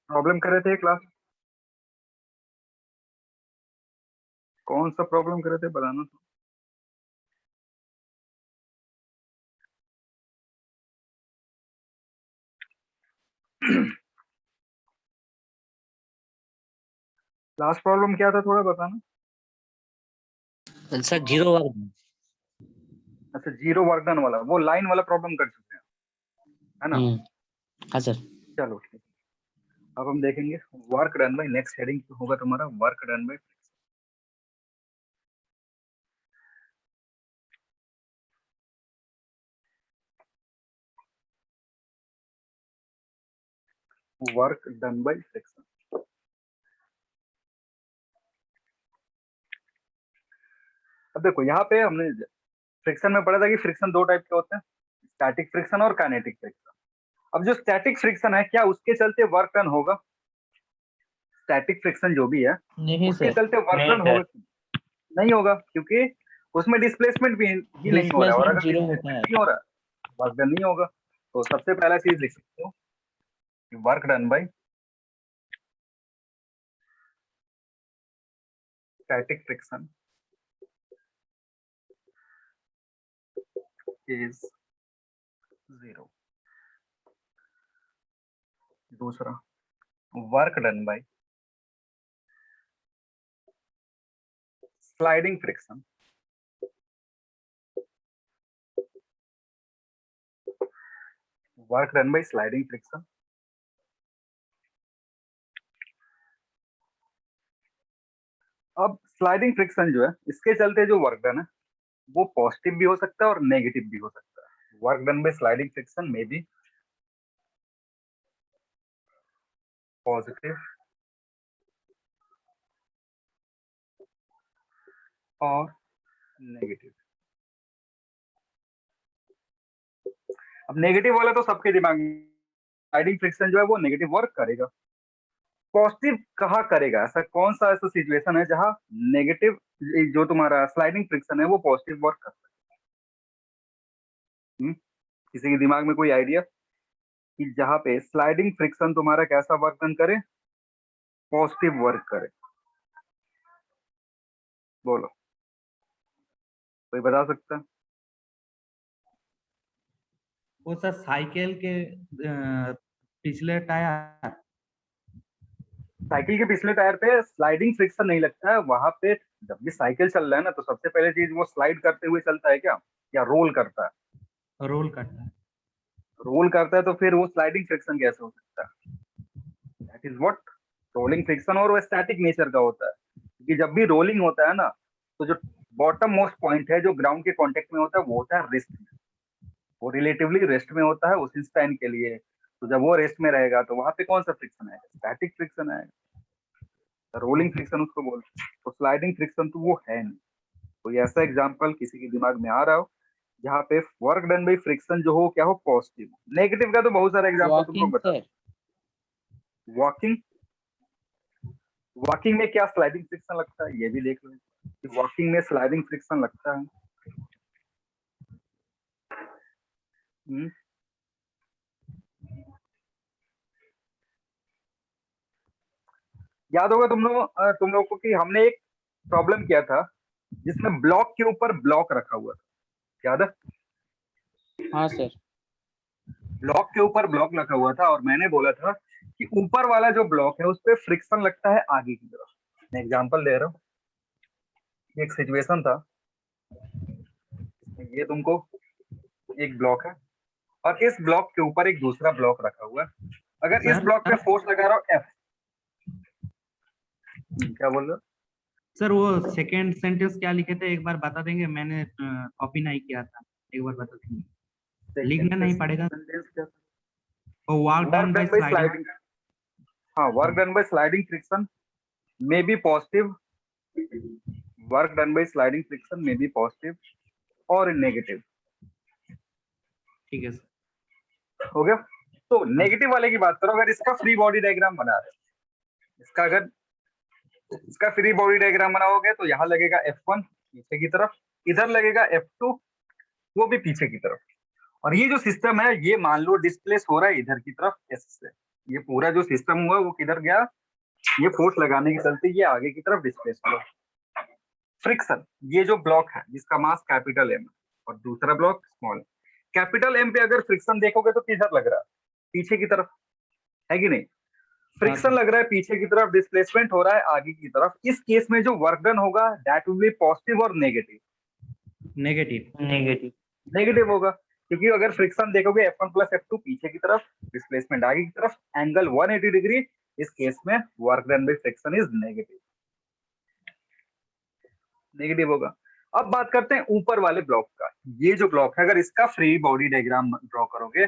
Problem कर रहे थे क्लास, कौन सा प्रॉब्लम कर रहे थे बताना तो। लास्ट प्रॉब्लम क्या था थोड़ा बताना। Sir zero work. अच्छा जीरो वर्क डन वाला, वो लाइन वाला प्रॉब्लम कर चुके हैं, है ना। हाँ सर। चलो ठीक, अब हम देखेंगे work done bye, next heading होगा तुम्हारा work done bye. Work done by friction. अब देखो यहाँ पे हमने फ्रिक्शन में पढ़ा था कि फ्रिक्शन दो टाइप के होते हैं, स्टैटिक फ्रिक्शन और काइनेटिक फ्रिक्शन। अब जो स्टैटिक फ्रिक्शन है, क्या उसके चलते वर्क डन होगा? स्टैटिक फ्रिक्शन जो भी है नहीं उसके सर। चलते वर्क डन होगा? नहीं होगा, क्योंकि उसमें डिस्प्लेसमेंट भी नहीं हो रहा है, और डिस्प्लेसमेंट अगर जीरो होता डिस्प्लेसमेंट है। नहीं हो रहा है वर्क डन नहीं होगा। तो सबसे पहला चीज लिख सकते हो कि work done by static friction is zero. दूसरा, work done by sliding friction work done by sliding friction. अब स्लाइडिंग फ्रिक्शन जो है, इसके चलते जो वर्क डन है वो पॉजिटिव भी हो सकता है और नेगेटिव भी हो सकता है। Work done by sliding friction में भी पॉजिटिव और नेगेटिव। अब नेगेटिव वाला तो सबके दिमाग में, स्लाइडिंग फ्रिक्शन जो है वो नेगेटिव वर्क करेगा। पॉजिटिव कहाँ करेगा? ऐसा कौन सा ऐसा सिचुएशन है जहां नेगेटिव, जो तुम्हारा स्लाइडिंग फ्रिक्शन है वो पॉजिटिव वर्क करता है? किसी के दिमाग में कोई आइडिया कि जहां पे स्लाइडिंग फ्रिक्शन तुम्हारा कैसा वर्क डन करे, पॉजिटिव वर्क करे? बोलो, कोई बता सकता है? वो सर साइकिल के पिछले टायर। साइकिल के पिछले टायर पे स्लाइडिंग फ्रिक्शन नहीं लगता है वहां पे। जब भी साइकिल चल रहा है ना, तो सबसे पहले चीज वो स्लाइड करते हुए चलता है क्या, या रोल करता है? रोल करता है। रोल करता है तो फिर वो स्लाइडिंग फ्रिक्शन कैसे हो सकता है? That is what rolling friction, और वो स्टैटिक नेचर का होता है। क्योंकि जब भी रोलिंग होता है ना, तो जो बॉटम मोस्ट पॉइंट है जो ग्राउंड के कांटेक्ट में होता है वो होता है रेस्ट में। वो रिलेटिवली रेस्ट में होता है उस इंस्टेंट के लिए। तो जब वो रेस्ट में रहेगा तो वहां पे कौन सा फ्रिक्शन आएगा? स्टैटिक फ्रिक्शन आएगा। रोलिंग फ्रिक्शन उसको बोलते हैं। तो स्लाइडिंग फ्रिक्शन तो वो है नहीं। कोई ऐसा एग्जांपल किसी के दिमाग में आ रहा हो जहाँ पे वर्क डन बाई फ्रिक्शन जो हो क्या हो, पॉजिटिव। नेगेटिव का तो बहुत सारा एग्जांपल तुमको वॉकिंग बता। सर। वॉकिंग, वॉकिंग में क्या स्लाइडिंग फ्रिक्शन लगता है ये भी देख लो कि वॉकिंग में स्लाइडिंग फ्रिक्शन लगता है। हम्म, याद होगा तुम लोगों को कि हमने एक प्रॉब्लम किया था जिसमें ब्लॉक के ऊपर ब्लॉक रखा हुआ था, याद है? हाँ सर। ब्लॉक के ऊपर ब्लॉक रखा हुआ था और मैंने बोला था कि ऊपर वाला जो ब्लॉक है उस पर फ्रिक्शन लगता है आगे की तरफ। मैं एग्जांपल दे रहा हूँ, एक सिचुएशन था, ये तुमको एक ब्लॉक है और इस ब्लॉक के ऊपर एक दूसरा ब्लॉक रखा हुआ है। अगर इस सर ब्लॉक पे फोर्स लगा रहा हूँ एफ, क्या बोल रहे हो? सर वो सेकंड सेंटेंस क्या लिखे थे एक बार बता देंगे? मैंने कॉपी नहीं किया था, एक बार बता देंगे। लिखना नहीं पड़ेगा। सेंटेंस क्या था? Work work done by done by sliding. Sliding. हाँ, work done by sliding friction may be positive, work done by sliding friction may be positive और नेगेटिव। ठीक है सर। हो गया? तो नेगेटिव वाले की बात करो, अगर इसका फ्री बॉडी डायग्राम बना रहे हो, इसका अगर इसका फ्री बॉडी डायग्राम बनाओगे तो यहाँ लगेगा F1 पीछे की तरफ, इधर लगेगा F2 वो भी पीछे की तरफ। और ये जो सिस्टम है ये मान लो डिस्प्लेस हो रहा है इधर की तरफ S से, ये पूरा जो सिस्टम हुआ वो किधर गया, ये फोर्स लगाने के चलते ये आगे की तरफ डिस्प्लेस हुआ। फ्रिक्शन, ये जो ब्लॉक है जिसका मास कैपिटल एम और दूसरा ब्लॉक स्मॉल, कैपिटल एम पे अगर फ्रिक्शन देखोगे तो किधर लग रहा है, पीछे की तरफ, है कि नहीं? Friction sir. लग रहा है पीछे की तरफ, डिस्प्लेसमेंट हो रहा है आगे की तरफ। इस केस में जो वर्क डन होगा दैट विल बी पॉजिटिव और नेगेटिव। नेगेटिव। नेगेटिव। नेगेटिव होगा, क्योंकि अगर फ्रिक्शन देखोगे F1 प्लस F2 पीछे की तरफ, डिस्प्लेसमेंट आगे की तरफ, एंगल 180 डिग्री, इस केस में work done by friction is negative, negative होगा। अब बात करते हैं ऊपर वाले ब्लॉक का। ये जो ब्लॉक है अगर इसका फ्री बॉडी डायग्राम ड्रॉ करोगे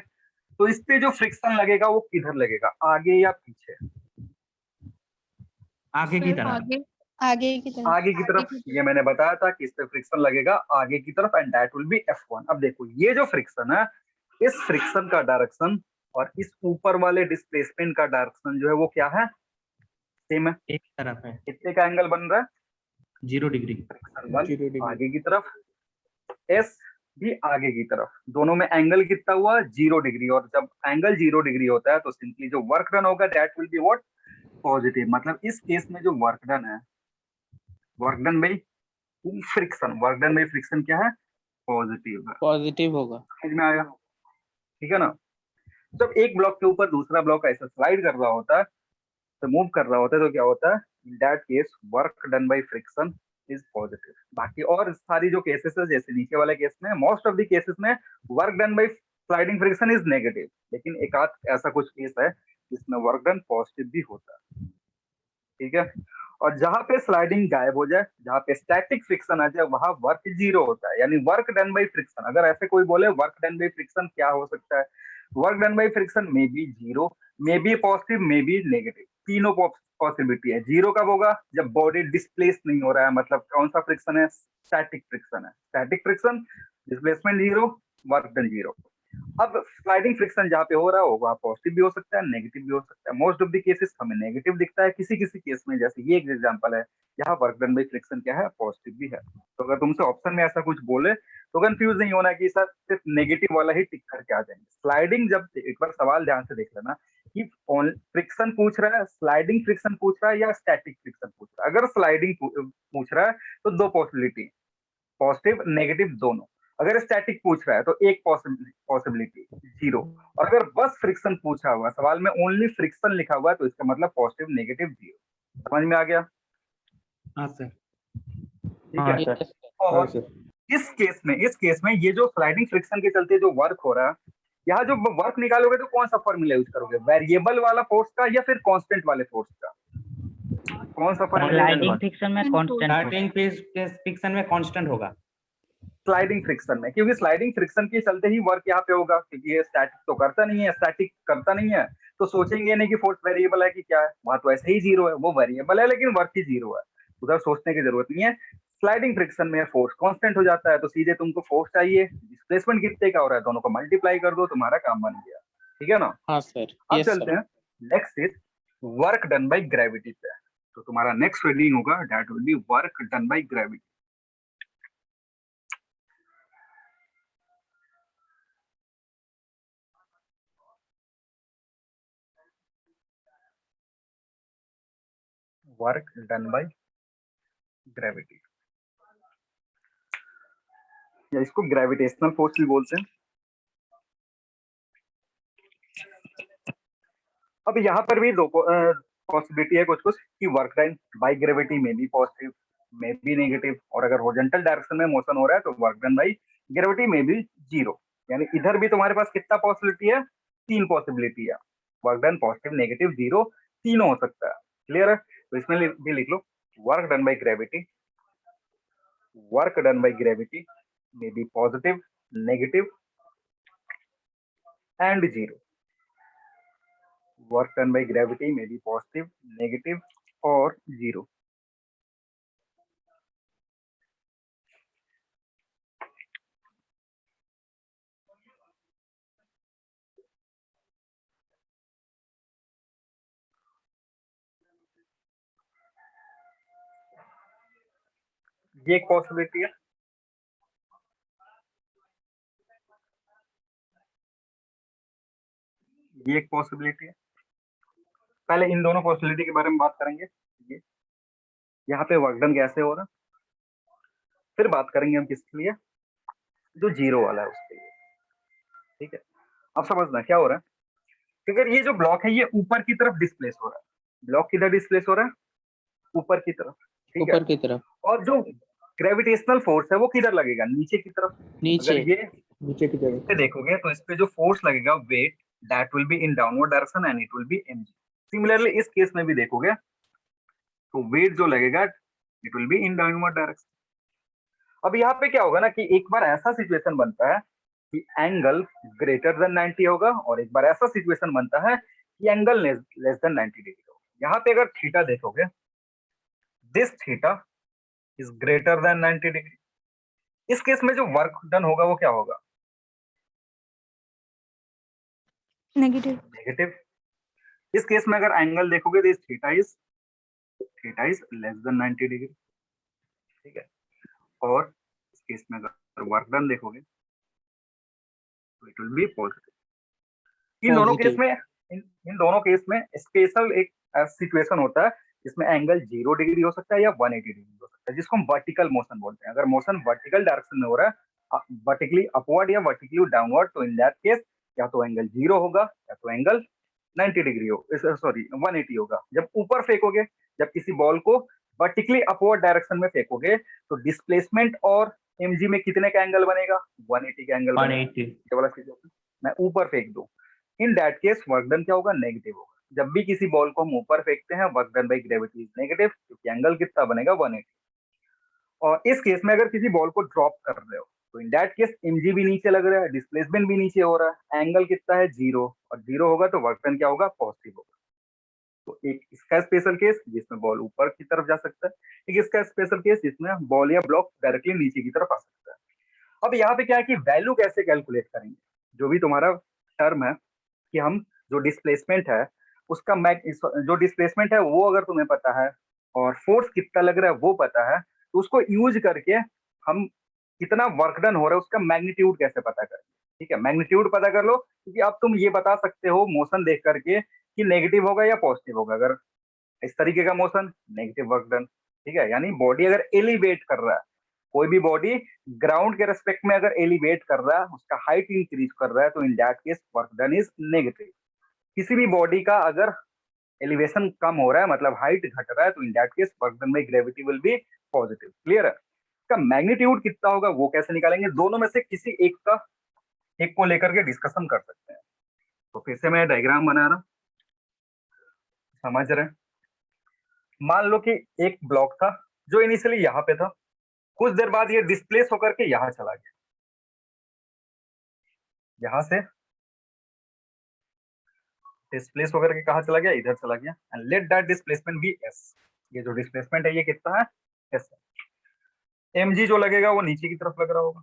तो इस पे जो फ्रिक्शन लगेगा वो किधर लगेगा, आगे या पीछे? आगे की तरफ। आगे आगे की तरफ। आगे की तरफ। ये मैंने बताया था कि इस पे फ्रिक्शन लगेगा आगे की तरफ and that will B F1। अब देखो ये जो फ्रिक्शन है, इस फ्रिक्शन का डायरेक्शन और इस ऊपर वाले डिस्प्लेसमेंट का डायरेक्शन जो है वो क्या है, सेम है। एक तरफ है, कितने का एंगल बन रहा है? 0 डिग्री। फ्रिक्शन 1 आगे की तरफ, एस भी आगे की तरफ, दोनों में एंगल कितना हुआ, 0 डिग्री। और जब एंगल 0 डिग्री होता है तो सिंपली जो वर्क डन होगा that will be what, positive. मतलब इस केस में जो वर्क डन है, work done by friction, work done by friction क्या है, पॉजिटिव है। पॉजिटिव होगा। समझ में आया? ठीक है ना? जब एक ब्लॉक के ऊपर दूसरा ब्लॉक ऐसा स्लाइड कर रहा होता है, तो मूव कर रहा होता है, तो क्या होता है, इन that case work done by friction is positive. बाकी और सारी जो केसेस है जैसे नीचे वाले केस में, मोस्ट ऑफ द केसेस में work done by sliding friction is negative, लेकिन एक आध ऐसा कुछ केस है जिसमें वर्क डन पॉजिटिव भी होता है। ठीक है? और जहां पे स्लाइडिंग गायब हो जाए, जहां पे स्टैटिक फ्रिक्शन आ जाए, वहां वर्क 0 होता है, यानी वर्क डन बाय फ्रिक्शन। अगर ऐसे कोई बोले वर्क डन बाय फ्रिक्शन क्या हो सकता है, work done by friction may B 0, may be positive, may be negative, तीनों पॉसिबिलिटी है। 0 कब होगा, जब बॉडी डिस्प्लेस नहीं हो रहा है, मतलब कौन सा फ्रिक्शन है, स्टैटिक फ्रिक्शन है। Static friction, displacement 0, work done 0। अब स्लाइडिंग फ्रिक्शन जहाँ पे हो रहा हो वहाँ पॉजिटिव भी हो सकता है, नेगेटिव भी हो सकता है। मोस्ट ऑफ द केसेस हमें नेगेटिव दिखता है, किसी किसी केस में, जैसे ये एक एग्जांपल है जहाँ वर्क डन बाय फ्रिक्शन क्या है, पॉजिटिव भी है। तो अगर तुमसे ऑप्शन में ऐसा कुछ बोले तो कंफ्यूज नहीं होना कि सर सिर्फ नेगेटिव वाला ही टिक करके आ जाएंगे। स्लाइडिंग, जब एक बार सवाल ध्यान से देख लेना कि फ्रिक्शन पूछ रहा है, स्लाइडिंग फ्रिक्शन पूछ रहा है या स्टैटिक फ्रिक्शन पूछ रहा है। अगर स्लाइडिंग पूछ रहा है तो दो पॉसिबिलिटी, पॉजिटिव नेगेटिव दोनों। अगर स्टैटिक पूछ रहा है तो एक पॉसिबिलिटी 0। और अगर बस फ्रिक्शन पूछा हुआ, सवाल में ओनली फ्रिक्शन लिखा हुआ है, तो इसका मतलब पॉजिटिव नेगेटिव 0। समझ में आ गया? हाँ सर। ठीक हाँ है। Yes, sir. और इस केस में ये जो स्लाइडिंग फ्रिक्शन के चलते जो वर्क हो रहा है, यहाँ जो वर्क निकालोगे तो कौन सा फॉर्मूला यूज करोगे, वेरिएबल वाला फोर्स का या फिर कांस्टेंट वाले फोर्स का? कौन सा फॉर्मूला? स्लाइडिंग फ्रिक्शन में कांस्टेंट होगा। स्टार्टिंग फ्रिक्शन में कांस्टेंट होगा। स्लाइडिंग फ्रिक्शन में, क्योंकि स्लाइडिंग फ्रिक्शन के चलते ही वर्क यहाँ पे होगा, क्योंकि ये स्टैटिक तो करता नहीं है, स्टैटिक करता नहीं है, तो सोचेंगे नहीं कि फोर्स वेरिएबल है कि क्या है, वहां तो ऐसे ही 0 है, वो वेरिएबल है लेकिन वर्क ही 0 है, उधर सोचने की जरूरत नहीं है। स्लाइडिंग फ्रिक्शन में फोर्स कांस्टेंट हो जाता है, तो सीधे तुमको फोर्स चाहिए, डिस्प्लेसमेंट कितने का हो रहा है, दोनों को मल्टीप्लाई कर दो, तुम्हारा काम बन गया। ठीक है ना? हाँ सर। अब यस चलते सर। हैं next is work done by gravity पे। तो तुम्हारा नेक्स्ट रीडिंग होगा that will B work done by gravity. Work done by gravity, या इसको ग्रेविटेशनल फोर्स भी बोलते हैं। अब यहाँ पर भी दो पॉसिबिलिटी है कुछ कुछ कि वर्क डन बाय ग्रेविटी में भी पॉजिटिव, में भी नेगेटिव, और अगर हॉरिजॉन्टल डायरेक्शन में मोशन हो रहा है तो वर्क डन बाय ग्रेविटी में भी 0। यानी इधर भी तुम्हारे पास कितना पॉसिबिलिटी है, 3 पॉसिबिलिटी है, वर्क डन पॉजिटिव नेगेटिव 0, तीनों हो सकता है। क्लियर है? तो इसमें भी लिख लो work done by gravity, work done by gravity may be positive, negative and 0। Work done by gravity may be positive, negative और 0। ये एक पॉसिबिलिटी है। ये एक पॉसिबिलिटी है। पहले इन दोनों पॉसिबिलिटी के बारे में बात करेंगे, ये यहाँ पे वर्क डन कैसे हो रहा, फिर बात करेंगे हम किसके लिए, जो जीरो वाला है उसके लिए। ठीक है, अब समझना क्या हो रहा है कि अगर ये जो ब्लॉक है ये ऊपर की तरफ डिस्प्लेस हो रहा है, ब्लॉक किधर डिस्प्लेस हो रहा है, ऊपर की तरफ। ठीक है, ऊपर की तरफ, और जो ग्रेविटेशनल फोर्स है वो किधर लगेगा, नीचे की तरफ। नीचे, अगर ये नीचे की इस तरफ। पे देखोगे तो इस पे जो फोर्स लगेगा weight, that will be in downward direction and it will be mg। Similarly इस केस में भी देखोगे तो वेट जो लगेगा it will be in downward direction. अब यहाँ पे क्या होगा ना कि एक बार ऐसा सिचुएशन बनता है कि एंगल ग्रेटर देन 90 होगा, और एक बार ऐसा सिचुएशन बनता है कि एंगल लेस देन 90 डिग्री होगा। यहाँ पे अगर थीटा देखोगे, this theta is greater than 90 degree. इस केस में जो वर्क डन होगा वो क्या होगा, नेगेटिव। नेगेटिव। इस केस में अगर एंगल देखोगे तो theta is less than 90 degree. ठीक है, और इस केस में अगर वर्क डन देखोगे तो इट विल बी पॉजिटिव। इन दोनों केस पॉजिटिव। में इन दोनों केस में स्पेशल एक सिचुएशन होता है जिसमें एंगल 0 डिग्री हो सकता है या 180 डिग्री हो सकता है, जिसको हम वर्टिकल मोशन बोलते हैं। अगर मोशन वर्टिकल डायरेक्शन में हो रहा है, वर्टिकली अपवर्ड या वर्टिकली डाउनवर्ड, तो इन दैट केस या तो एंगल 0 होगा या तो एंगल 90 डिग्री हो, सॉरी 180 होगा। जब ऊपर फेंकोगे, जब किसी बॉल को वर्टिकली अपवर्ड डायरेक्शन में फेंकोगे तो डिस्प्लेसमेंट और mg में कितने का एंगल बनेगा, 180 का एंगल बनेगा। 180। ये वाला सिचुएशन मैं ऊपर फेंक दूं, इन दैट केस वर्क डन क्या होगा, नेगेटिव होगा। जब भी किसी बॉल को हम ऊपर फेंकते हैं work done by gravity is negative, क्योंकि एंगल कितना बनेगा, 180। और इस केस में अगर किसी बॉल को ड्रॉप कर रहे हो तो इन दैट केस mg भी नीचे लग रहा है, डिस्प्लेसमेंट भी नीचे हो रहा है, एंगल कितना है, 0, और 0 होगा तो वर्क डन क्या होगा, पॉजिटिव होगा। तो एक इसका स्पेशल केस जिसमें बॉल ऊपर की तरफ जा सकता है, एक इसका स्पेशल केस जिसमें बॉल या ब्लॉक डायरेक्टली नीचे की तरफ आ सकता है। अब यहाँ पे क्या है कि वैल्यू कैसे कैलकुलेट करेंगे, जो भी तुम्हारा टर्म है कि हम जो डिस्प्लेसमेंट है उसका जो डिस्प्लेसमेंट है वो अगर तुम्हें पता है और फोर्स कितना लग रहा है वो पता है, तो उसको यूज करके हम कितना वर्क डन हो रहा है उसका मैग्नीट्यूड कैसे पता करें। ठीक है, मैग्नीट्यूड पता कर लो, क्योंकि अब तुम ये बता सकते हो मोशन देख करके कि नेगेटिव होगा या पॉजिटिव होगा। अगर इस तरीके का मोशन, नेगेटिव वर्क डन। ठीक है, यानी बॉडी अगर एलिवेट कर रहा है, कोई भी बॉडी ग्राउंड के रेस्पेक्ट में अगर एलिवेट कर रहा है, उसका हाइट इंक्रीज कर रहा है, तो in that case work done is negative. किसी भी बॉडी का अगर एलिवेशन कम हो रहा है, मतलब हाइट घट रहा है, तो in that case work done by gravity will B positive. Clear है? इसका मैग्नीट्यूड कितना होगा वो कैसे निकालेंगे, दोनों में से किसी एक को लेकर के डिस्कशन कर सकते हैं। तो फिर से मैं डायग्राम बना रहा हूं, समझ रहे हैं। मान लो कि एक ब्लॉक था जो इनिशियली यहाँ पे था, कुछ देर बाद ये डिस्प्लेस होकर के यहाँ चला गया, यहां से डिस्प्लेस होकर के कहा चला गया, इधर चला गया। And let that displacement be S. ये जो डिस्प्लेसमेंट है ये कितना है, एस। mg जो लगेगा वो नीचे की तरफ लग रहा होगा,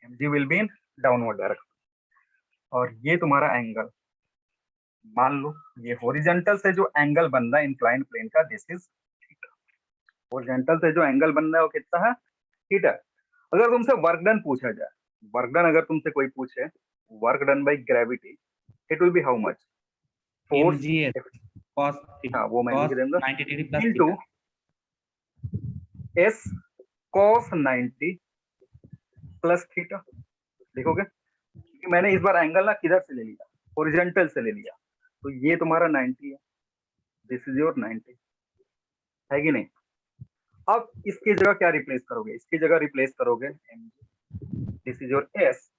mg will be in downward direction. और ये तुम्हारा एंगल, मान लो ये हॉरिजॉन्टल से जो एंगल बन रहा है इंक्लाइंड प्लेन का, दिस इज थीटा। हॉरिजॉन्टल से जो एंगल बन रहा है वो कितना है, थीटा। अगर तुमसे वर्क डन पूछा जाए, वर्क डन अगर तुमसे कोई पूछे, work done by gravity, it will B how much, force, mgs cos हाँ वो मैं लिख दूंगा, 90 degree plus into S cos 90 plus theta. देखोगे कि मैंने इस बार एंगल ना किधर से ले लिया, हॉरिजॉन्टल से ले लिया, तो ये तुम्हारा 90 है, दिस इज योर 90, है कि नहीं। अब इसकी जगह क्या रिप्लेस करोगे, इसकी जगह रिप्लेस करोगे this is your S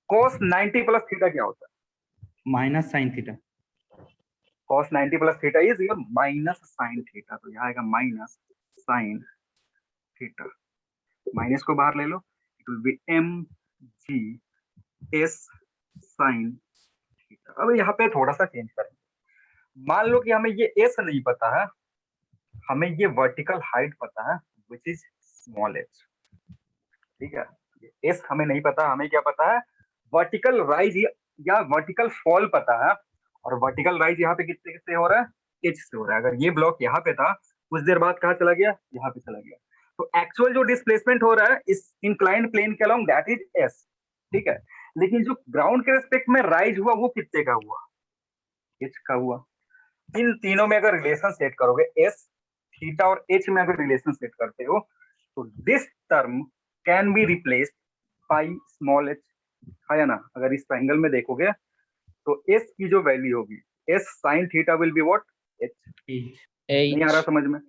cos 90 plus theta. क्या होता है, minus sine theta. cos 90 plus theta is your minus sine theta. तो यहाँ आएगा माइनस साइन थीटा, माइनस को बाहर ले लो, it will be M G S sine theta. अब यहाँ पे थोड़ा सा चेंज करें, मान लो कि हमें ये एस नहीं पता है, हमें ये वर्टिकल हाइट पता है विच इज स्मॉल एच। ठीक है, एस हमें नहीं पता, हमें क्या पता है, वर्टिकल राइज या वर्टिकल फॉल पता है। और वर्टिकल राइज यहाँ पे कितने से हो रहा है, एच से हो रहा है। अगर ये ब्लॉक यहाँ पे था, कुछ देर बाद कहाँ चला गया, यहाँ पे चला गया, तो एक्चुअल जो डिस्प्लेसमेंट हो रहा है इस इंक्लाइंड प्लेन के अलोंग दैट इज एस। ठीक है, लेकिन जो ग्राउंड के रेस्पेक्ट में राइज हुआ वो कितने का हुआ, एच का हुआ। इन तीनों में अगर रिलेशन सेट करोगे, एस, थीटा और एच में अगर रिलेशन सेट करते हो, तो this term can be replaced by small H, है ना। अगर इस ट्राइंगल में देखोगे तो एस की जो वैल्यू होगी, S sine theta will be what, H. नहीं आ रहा H समझ में?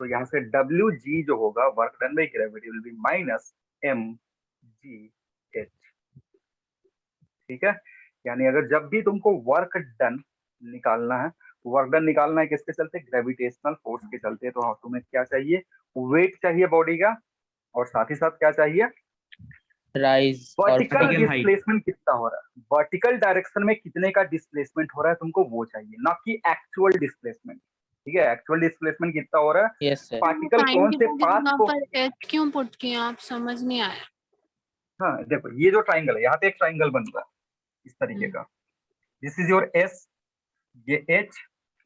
तो यहाँ से डब्ल्यू जी जो होगा, work done by gravity, will be minus M G H. ठीक है, यानी अगर जब भी तुमको वर्क डन निकालना है, वर्क डन निकालना है किसके चलते, ग्रेविटेशनल फोर्स के चलते, तो तुम्हें क्या चाहिए, वेट चाहिए बॉडी का, और साथ ही साथ क्या चाहिए, rise और वर्टिकल Vertical height. डिस्प्लेसमेंट कितना हो रहा है, वर्टिकल डायरेक्शन में कितने का डिस्प्लेसमेंट हो रहा है तुमको वो चाहिए, ना कि एक्चुअल डिस्प्लेसमेंट। ठीक है, एक्चुअल डिस्प्लेसमेंट कितना हो रहा है, yes sir. पार्टिकल साइन कौन से थीटा की पाथ जगह को। पर एच क्यों पुट किए आप, समझ नहीं आया। हाँ देखो, ये जो ट्राइंगल है, यहाँ पे एक ट्राइंगल बन रहा है इस तरीके का, दिस इज योर एस, ये एच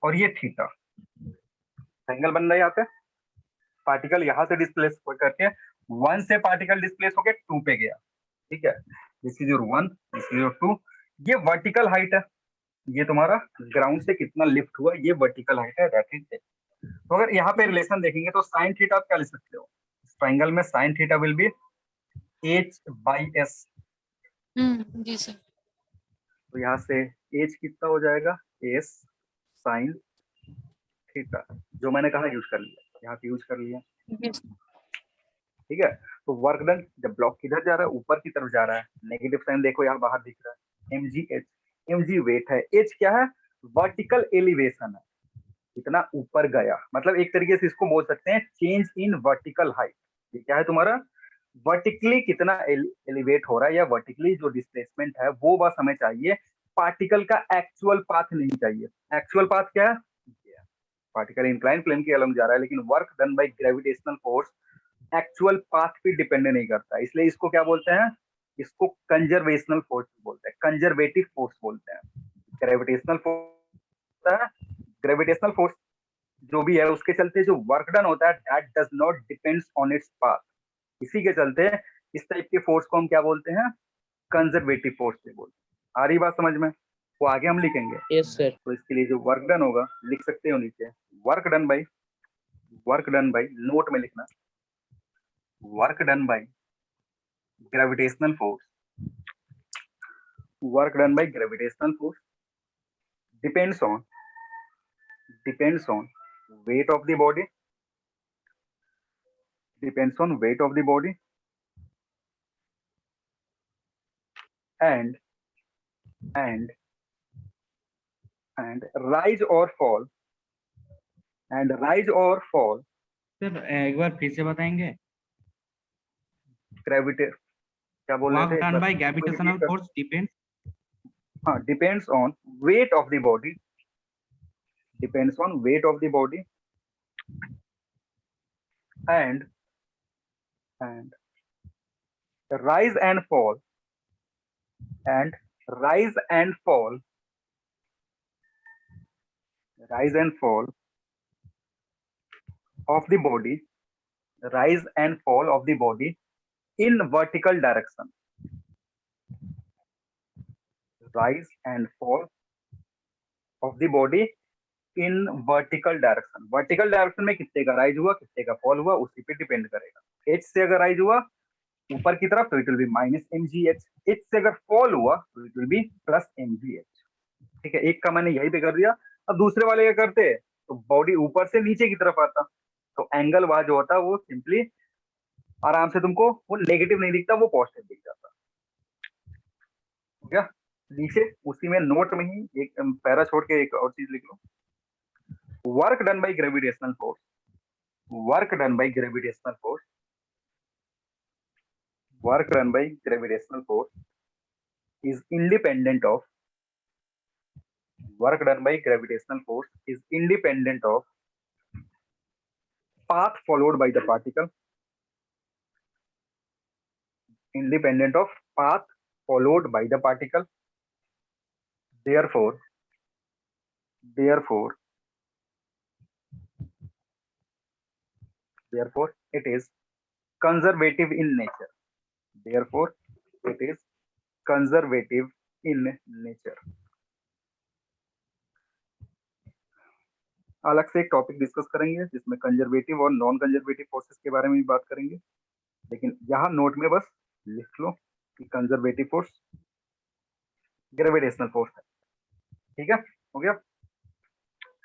और ये थीटा, ट्राइंगल बन रहा है यहाँ पे। पार्टिकल यहाँ से डिस्प्लेस करके 1 से पार्टिकल डिस्प्लेस होके 2 पे गया। ठीक है, this is your 1, this is your 2। ये वर्टिकल हाइट है, ये तुम्हारा ग्राउंड से कितना लिफ्ट हुआ, ये वर्टिकल हाइट है, दैट इज इट। तो अगर यहाँ पे रिलेशन देखेंगे तो साइन थीटा आप क्या लिख सकते हो, ट्राइंगल में sine theta will be H by S. जी सर। तो यहाँ से एच कितना हो जाएगा, एस साइन थीटा, जो मैंने कहा यूज कर लिया, यहाँ पे यूज कर लिया। यस। ठीक है, तो वर्क डन, जब ब्लॉक किधर जा रहा है, ऊपर की तरफ जा रहा है, नेगेटिव साइन देखो यहाँ बाहर दिख रहा है, M G H, M G weight है, एच क्या है, वर्टिकल एलिवेशन है, कितना ऊपर गया, मतलब एक तरीके से इसको बोल सकते हैं चेंज इन वर्टिकल हाइट। ये क्या है तुम्हारा, वर्टिकली कितना एलिवेट हो रहा है, या वर्टिकली जो डिस्प्लेसमेंट है वो बस हमें चाहिए, पार्टिकल का एक्चुअल पाथ नहीं चाहिए। एक्चुअल पाथ क्या है, पार्टिकल इंक्लाइन प्लेन के अलॉन्ग जा रहा है, लेकिन work done by gravitational force actual path पे डिपेंड नहीं करता, इसलिए इसको क्या बोलते हैं, इसको कंजर्वेशनल फोर्स बोलते हैं, कंजर्वेटिव फोर्स बोलते हैं। ग्रेविटेशनल फोर्स है, ग्रेविटेशनल फोर्स जो भी है उसके चलते जो वर्क डन होता है, that does not depends on its path. इसी के चलते इस टाइप के फोर्स को हम क्या बोलते हैं, कंजर्वेटिव फोर्स से बोलते हैं। आ रही बात समझ में? वो आगे हम लिखेंगे। yes sir. तो इसके लिए जो वर्क डन होगा लिख सकते हो नीचे, वर्क डन बाई नोट में लिखना, work done by gravitational force, work done by gravitational force depends on weight of the body, depends on weight of the body and and rise or fall, and rise or fall sir एक बार फिर से बताएंगे, gravity, क्या बोल रहे work थे एक done बार bye इसको ग्रेविटेशनल repeat कर। फोर्स डिपेंड्स, हाँ, depends on weight of the body, depends on weight of the body and rise and fall, and rise and fall, rise and fall of the body, rise and fall of the body in vertical direction, rise and fall of the body in vertical direction। vertical direction में कितने का rise हुआ, कितने का fall हुआ, उसी पे depend करेगा। h से अगर राइज हुआ ऊपर की तरफ तो it will be minus M G H, h से अगर फॉल हुआ तो it will be plus M G H. ठीक है, एक का मैंने यही पे कर दिया। अब दूसरे वाले क्या करते, तो बॉडी ऊपर से नीचे की तरफ आता, तो एंगल वहां जो होता वो सिंपली आराम से तुमको वो नेगेटिव नहीं दिखता, वो पॉजिटिव दिख जाता। क्या नीचे उसी में नोट में ही एक पैरा छोड़ के एक और चीज लिख लो, work done by gravitational force, work done by gravitational force, work done by gravitational force is independent of, work done by gravitational force is independent of path followed by the particle, independent of path followed by the particle. Therefore it is conservative in nature, therefore it is conservative in nature। अलग से एक topic discuss करेंगे जिसमें conservative और non conservative forces के बारे में भी बात करेंगे, लेकिन यहाँ नोट में बस लिख लो कि कंजर्वेटिव फोर्स ग्रेविटेशनल फोर्स है। ठीक है, हो गया।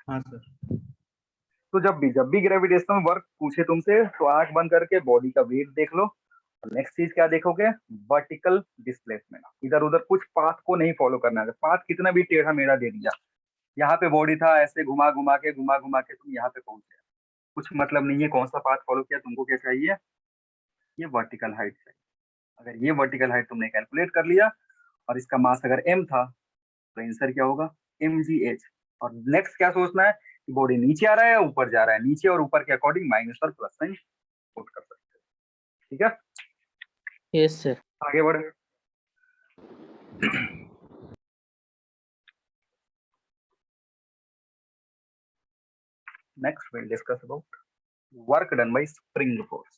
हाँ सर। तो जब भी ग्रेविटेशनल वर्क पूछे तुमसे तो आंख बंद करके बॉडी का वेट देख लो। नेक्स्ट चीज क्या देखोगे, वर्टिकल डिस्प्लेसमेंट। इधर उधर कुछ पाथ को नहीं फॉलो करना है। पाथ कितना भी टेढ़ा मेढ़ा दे दिया, यहाँ पे बॉडी था, ऐसे घुमा घुमा के तुम यहाँ पे पहुंचे, कुछ मतलब नहीं है कौन सा पाथ फॉलो किया। तुमको क्या चाहिए, ये वर्टिकल हाइट चाहिए। अगर ये वर्टिकल हाइट तुमने कैलकुलेट कर लिया और इसका मास अगर m था तो आंसर क्या होगा, mgh। और नेक्स्ट क्या सोचना है कि बॉडी नीचे आ रहा है ऊपर जा रहा है, नीचे और ऊपर के अकॉर्डिंग माइनस और प्लस साइन पुट कर सकते हैं। ठीक है, यस सर। आगे बढ़े। Next, we'll discuss about work done by spring force.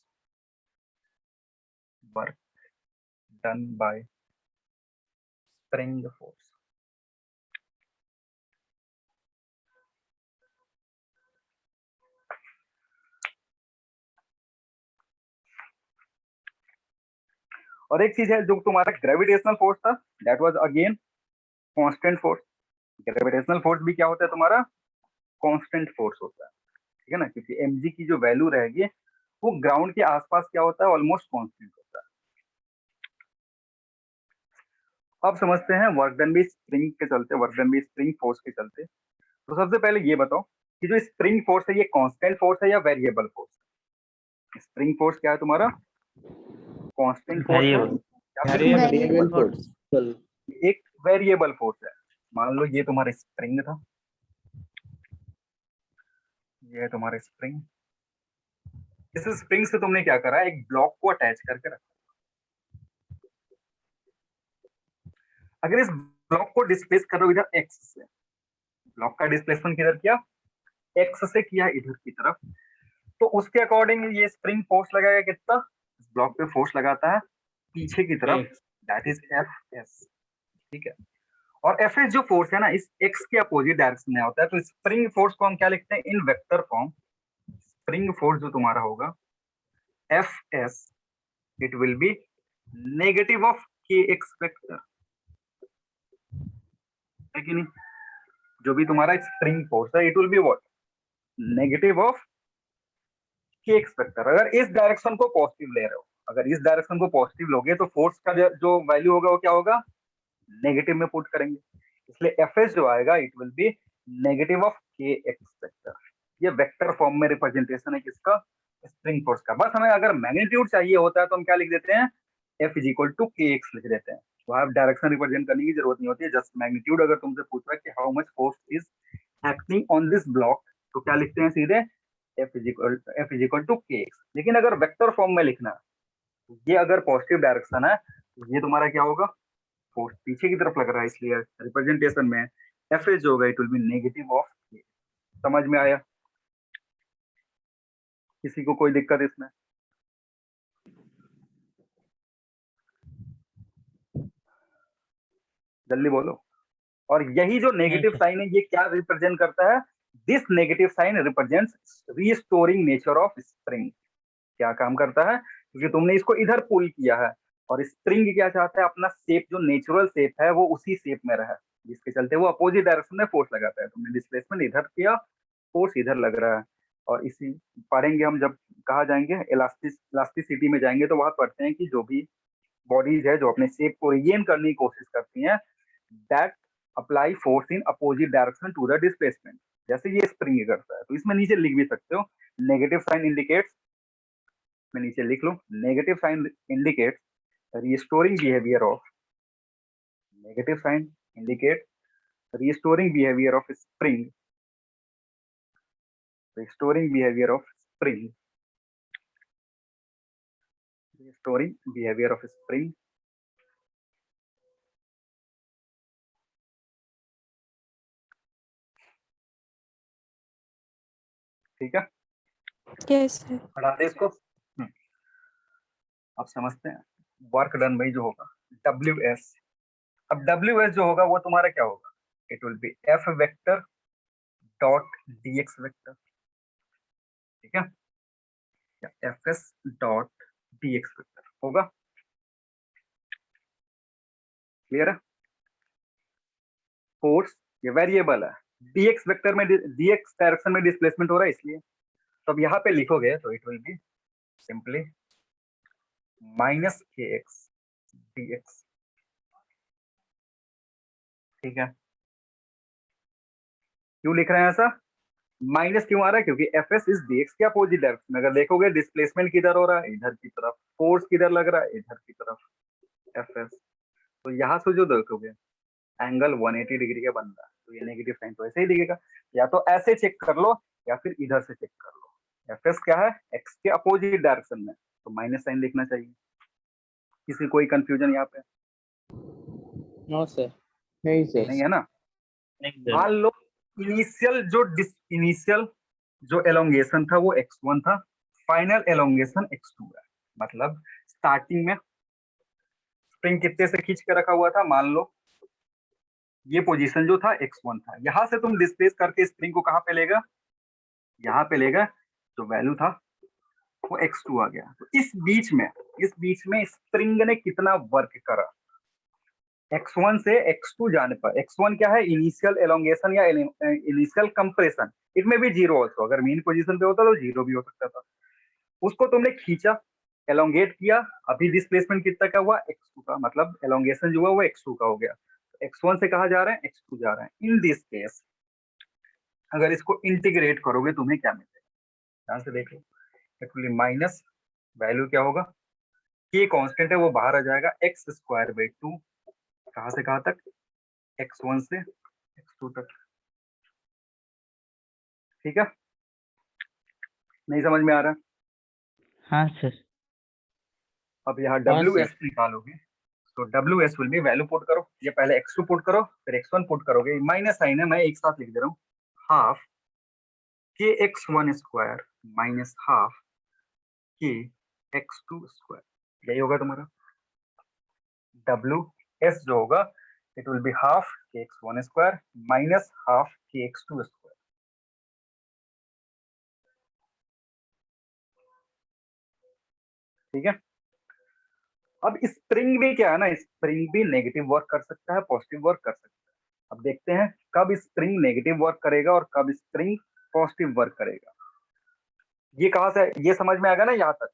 Work done by spring force. और एक चीज है, जो तुम्हारा ग्रेविटेशनल फोर्स था, that was again constant force. Gravitational force भी क्या होता है तुम्हारा, कांस्टेंट फोर्स होता है। ठीक है ना, क्योंकि mg की जो वैल्यू रहेगी वो ग्राउंड के आसपास क्या होता है, ऑलमोस्ट कांस्टेंट होता है। अब समझते हैं वर्क डन बाय स्प्रिंग के चलते, work done by spring force के चलते। तो सबसे पहले ये बताओ कि जो स्प्रिंग फोर्स है ये कांस्टेंट फोर्स है या वेरिएबल फोर्स है। स्प्रिंग फोर्स क्या है तुम्हारा, कांस्टेंट फोर्स है या फिर वेरिएबल फोर्स। एक वेरिएबल फोर्स है। मान लो ये तुम्हारा स्प्रिंग था, ये है तुम्हारा स्प्रिंग। इस स्प्रिंग से तुमने क्या करा, एक ब्लॉक को अटैच करके रखा। अगर इस ब्लॉक को डिस्प्लेस करो इधर एक्स से, ब्लॉक का डिस्प्लेसमेंट किधर किया, एक्स से किया इधर की तरफ, तो उसके अकॉर्डिंग ये स्प्रिंग फोर्स लगाएगा कितना, इस ब्लॉक पे फोर्स लगाता है पीछे की तरफ, दैट इज एफ एस। ठीक है, और एफ एस जो फोर्स है ना, इस एक्स के अपोजिट डायरेक्शन में होता है। तो स्प्रिंग फोर्स को हम क्या लिखते हैं, इन वेक्टर फॉर्म। स्प्रिंग फोर्स जो तुम्हारा होगा F S, it will B negative of के एक्स वेक्टर, है कि नहीं। जो भी तुम्हारा स्प्रिंग फोर्स है it will be what, negative of के एक्स वेक्टर। अगर इस डायरेक्शन को पॉजिटिव ले रहे हो, अगर इस डायरेक्शन को पॉजिटिव लोगे तो फोर्स का जो वैल्यू होगा वो क्या होगा, नेगेटिव में पुट करेंगे। इसलिए एफ एस जो आएगा it will B negative of के एक्स वेक्टर। ये वेक्टर फॉर्म में रिप्रेजेंटेशन है किसका, स्प्रिंग फोर्स का। बस हमें अगर मैग्नीट्यूड चाहिए होता है तो हम क्या लिख देते हैं, एफ इज इक्वल टू के एक्स लिख देते हैं। तो आप डायरेक्शन रिप्रेजेंट करने की जरूरत नहीं होती है, जस्ट मैग्नीट्यूड। अगर तुमसे पूछ रहा है कि how much force is acting on this block, तो क्या लिखते हैं सीधे, एफ इज इक्वल टू के एक्स। लेकिन अगर वेक्टर फॉर्म में लिखना है, ये अगर पॉजिटिव डायरेक्शन है तो ये तुम्हारा क्या होगा, फोर्स पीछे की तरफ लग रहा है, इसलिए रिप्रेजेंटेशन में एफ एस जो होगा it will B negative of के। समझ में आया, किसी को कोई दिक्कत इसमें, जल्दी बोलो। और यही जो नेगेटिव साइन है ये क्या रिप्रेजेंट करता है, this negative sign represents restoring nature of spring. क्या काम करता है, क्योंकि तुमने इसको इधर पुल किया है और स्प्रिंग क्या चाहता है, अपना शेप जो नेचुरल शेप है वो उसी शेप में रहे, जिसके चलते वो अपोजिट डायरेक्शन में फोर्स लगाता है। तुमने डिस्प्लेसमेंट इधर किया, फोर्स इधर लग रहा है। और इसी पढ़ेंगे हम जब कहा जाएंगे इलास्टिसिटी में जाएंगे, तो वहां पढ़ते हैं कि जो भी बॉडीज है जो अपने शेप को रिगेन करने की कोशिश करती हैं, that apply force in opposite direction to the displacement, जैसे ये स्प्रिंग करता है। तो इसमें नीचे लिख भी सकते हो, नेगेटिव साइन इंडिकेट्स, में नीचे लिख लो, negative sign indicates restoring behaviour of, negative sign indicate restoring behaviour of spring, restoring behaviour of spring, restoring behaviour of spring. ठीक है, यस सर। पढ़ा दे इसको। अब समझते हैं वर्क डन बाई जो होगा डब्ल्यू एस। अब डब्ल्यू एस जो होगा वो तुम्हारा क्या होगा, it will B F vector dot dx vector, ठीक है, या fs डॉट dx वेक्टर होगा। क्लियर है? फोर्स ये वेरिएबल है, dx वेक्टर में dx डायरेक्शन में डिस्प्लेसमेंट हो रहा है इसलिए। तो अब यहाँ पे लिखोगे तो it will be simply minus kx dx, ठीक है। क्यों लिख रहे हैं ऐसा? माइनस क्यों आ रहा है? क्योंकि एफ एस इज dx के अपोजिट डायरेक्शन में। अगर देखोगे डिस्प्लेसमेंट किधर हो रहा है? इधर की तरफ। फोर्स किधर लग रहा है? इधर की तरफ, एफ एस। तो यहाँ से जो देखोगे एंगल 180 डिग्री का बन रहा है, तो ये नेगेटिव साइन तो ऐसे ही दिखेगा। या तो ऐसे चेक कर लो या फिर इधर से चेक कर लो। एफ एस क्या है? एक्स के अपोजिट डायरेक्शन में, तो माइनस साइन लिखना चाहिए। किसी कोई कंफ्यूजन यहाँ पे? नो सर, नहीं सर, नहीं है ना? नहीं सर। मान लो इनिशियल जो एलोंगेशन था वो x1 था, फाइनल एलोंगेशन x2 है। मतलब स्टार्टिंग में स्प्रिंग कितने से खींच के रखा हुआ था? मान लो ये पोजीशन जो था x1 था, यहां से तुम डिस्प्लेस करके स्प्रिंग को कहां पे लेगा? यहाँ पे लेगा। जो वैल्यू था वो x2 आ गया। तो इस बीच में स्प्रिंग ने कितना वर्क करा? x1 से x2 जाने पर, x1 क्या है? इनिशियल एलोंगेशन या इनिशियल कंप्रेशन। इट में भी जीरो ऑल्सो, अगर मेन पोजीशन पे होता तो जीरो भी हो सकता था। उसको तुमने खींचा, एलोंगेट किया, अभी डिस्प्लेसमेंट कितना का हुआ? x2 का। मतलब एलोंगेशन जो हुआ वो x2 का हो गया। x1 से कहा जा रहा है? x2 जा रहा है। इन दिस केस अगर इसको इंटीग्रेट करोगे तुम्हें क्या मिलेगा? ध्यान से देख लो। एक्चुअली माइनस वैल्यू क्या होगा? k कांस्टेंट है वो बाहर आ जाएगा, x स्क्वायर बाई 2। कहां से कहां तक? x1 से x2 तक, ठीक है। नहीं समझ में आ रहा? हाँ सर। अब यहाँ हाँ डब्ल्यू सर। एस निकालोगे तो W S will be, value put करो। ये पहले x2 पुट करो, फिर x1 पुट करोगे। माइनस साइन है, मैं एक साथ लिख दे रहा हूँ। हाफ के x1 स्क्वायर माइनस हाफ के x2 स्क्वायर, यही होगा तुम्हारा डब्ल्यू एस जो होगा। इट विल बी हाफ के x1 स्क्वायर माइनस हाफ के x2 स्क्वायर, ठीक है। अब स्प्रिंग भी क्या है ना, स्प्रिंग भी नेगेटिव वर्क कर सकता है, पॉजिटिव वर्क कर सकता है। अब देखते हैं कब स्प्रिंग नेगेटिव वर्क करेगा और कब स्प्रिंग पॉजिटिव वर्क करेगा। ये कहां से, ये समझ में आ गया ना? यहाँ तक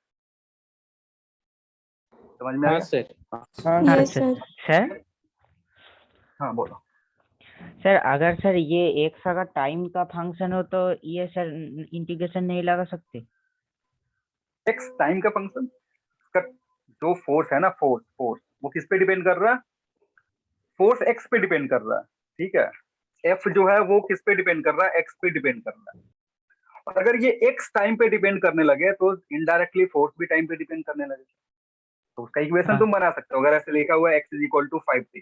समझ में आ हाँ गया? सर। हाँ Yes, सर। sir. सर हाँ बोलो। सर अगर सर ये एक्स अगर टाइम का फंक्शन हो तो ये सर इंटीग्रेशन नहीं लगा सकते? एक्स टाइम का फंक्शन, इसका जो फोर्स है ना, फोर्स वो किस पे डिपेंड कर रहा है? फोर्स एक्स पे डिपेंड कर रहा है, ठीक है। एफ जो है वो किस पे डिपेंड कर रहा है? एक्स पे डिपेंड कर रहा है। और अगर ये एक्स टाइम पे डिपेंड करने लगे तो इनडायरेक्टली फोर्स भी टाइम पे डिपेंड करने लगे। तो उसका इक्वेशन हाँ। तुम बना सकते हो। अगर ऐसे लिखा हुआ है x is equal to 5t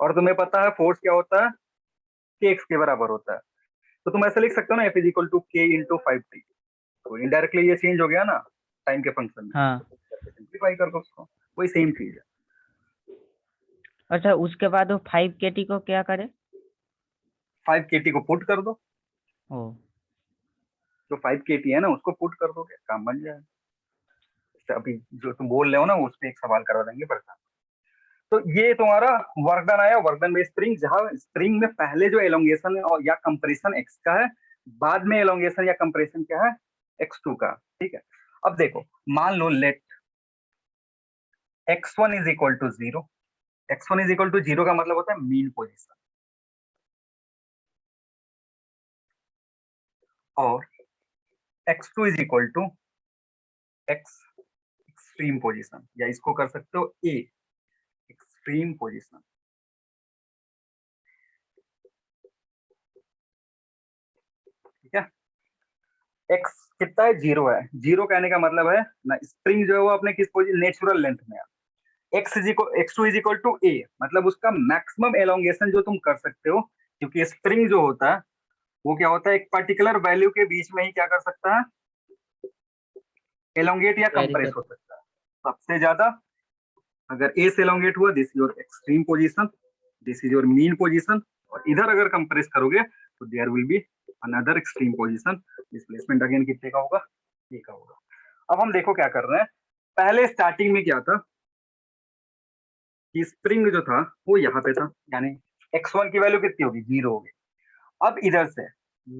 और तुम्हें पता है फोर्स क्या होता है? k x के बराबर होता है, तो तुम ऐसे लिख सकते हो ना, f is equal to k into 5t। तो इनडायरेक्टली ये चेंज हो गया ना टाइम के फंक्शन में। हाँ। सिंप्लीफाई कर दो उसको, वही सेम चीज है। और सर उसके बाद वो 5 kT को क्या करे? 5 kT को पुट कर दो। ओ। जो 5 kT है ना उसको पुट कर दोगे, काम बन जाएगा। इससे अभी जो तुम बोल रहे हो ना उस पर एक सवाल करवा देंगे परेशान। तो ये तुम्हारा वर्क डन आया। वर्क डन में स्प्रिंग, जहां स्प्रिंग में पहले जो एलोंगेशन है और या कंप्रेशन एक्स का है, बाद में एलोंगेशन या कंप्रेशन क्या है? x2 का, ठीक है। अब देखो, मान लो let x1 is equal to 0। x1 is equal to 0 का मतलब होता है मीन पोजीशन, और x2 is equal to x extreme position, या इसको कर सकते हो a एक्सट्रीम पोजीशन, ठीक है। x कितना है? 0 है। 0 कहने का मतलब है ना स्प्रिंग जो है वो अपने किस पोजीशन, नेचुरल लेंथ में है। x2 is equal to a, मतलब उसका मैक्सिमम एलोंगेशन जो तुम कर सकते हो। क्योंकि स्प्रिंग जो होता है वो क्या होता है, एक पर्टिकुलर वैल्यू के बीच में ही क्या कर सकता है? एलोंगेट या वेरी कंप्रेस कर। हो सकता है सबसे ज्यादा। अगर ए से एलोंगेट हुआ, this is your extreme position, this is your mean position. और इधर अगर कंप्रेस करोगे तो there will be another extreme position, displacement again कितने का होगा, ये का होगा। अब हम देखो क्या कर रहे हैं, पहले स्टार्टिंग में क्या था कि स्प्रिंग जो था वो यहाँ पे था, यानी x1 की वैल्यू कितनी होगी, 0 होगी। अब इधर से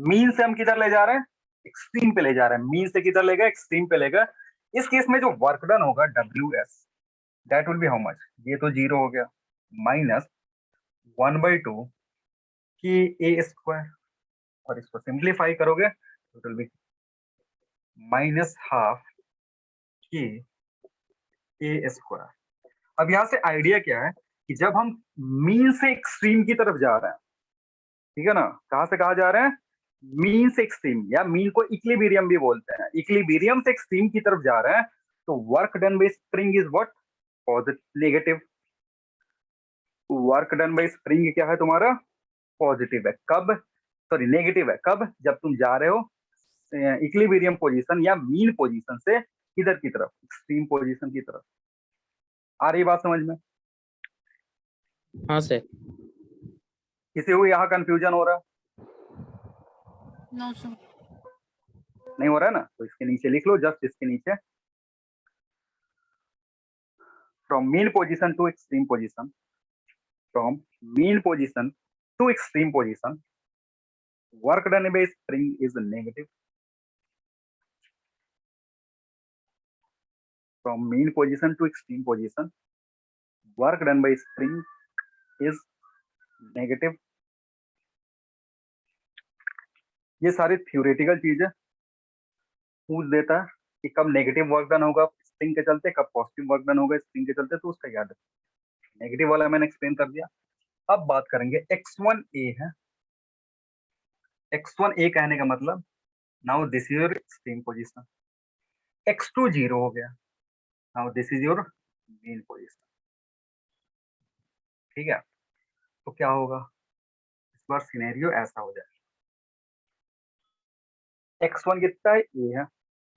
मीन से हम किधर ले जा रहे हैं, एक्सट्रीम पे ले जा रहे हैं, मीन से किधर लेगा, एक्सट्रीम पे लेगा। इस केस में जो वर्क डन होगा WS, that will B how much, ये तो 0 हो गया, माइनस 1/2 की ए स्क्वायर, और इसको सिंप्लीफाई करोगे तो it will be minus half की ए स्क्वायर। अब यहाँ से आइडिया क्या है कि जब हम मीन से एक्सट्रीम की तरफ जा रहे हैं, ठीक है ना, कहां से कहा जा रहे हैं, मीन से एक्सट्रीम, या मीन को इक्विलिब्रियम भी बोलते हैं, इक्विलिब्रियम से एक्सट्रीम की तरफ जा रहे हैं, तो work done by spring is what, positive, negative. Work done by spring क्या है तुम्हारा, पॉजिटिव है, कब, सॉरी नेगेटिव है, कब, जब तुम जा रहे हो इक्विलिब्रियम पोजीशन या मीन पोजीशन से किधर की तरफ, एक्सट्रीम पोजीशन की तरफ। आ रही बात समझ में? हाँ सर। किसी को यहाँ कंफ्यूजन हो रहा है? No sir. नहीं हो रहा है ना, तो इसके नीचे लिख लो, जस्ट इसके नीचे, from mean position to extreme position, from mean position to extreme position, work done by spring is negative. From mean position to extreme position, work done by spring is negative. ये सारी theoretical चीज है, पूछ देता है कि कब negative work done होगा स्प्रिंग के चलते, कब पॉजिटिव वर्क डन होगा स्प्रिंग के चलते, तो उसका याद रखिए। नेगेटिव वाला मैंने एक्सप्लेन कर दिया। अब बात करेंगे x1a है, x1a कहने का मतलब, now this is your extreme position, x2 0 हो गया, now this is your main position, ठीक है। तो क्या होगा, इस बार सिनेरियो ऐसा हो जाए, x1 कितना है, a है,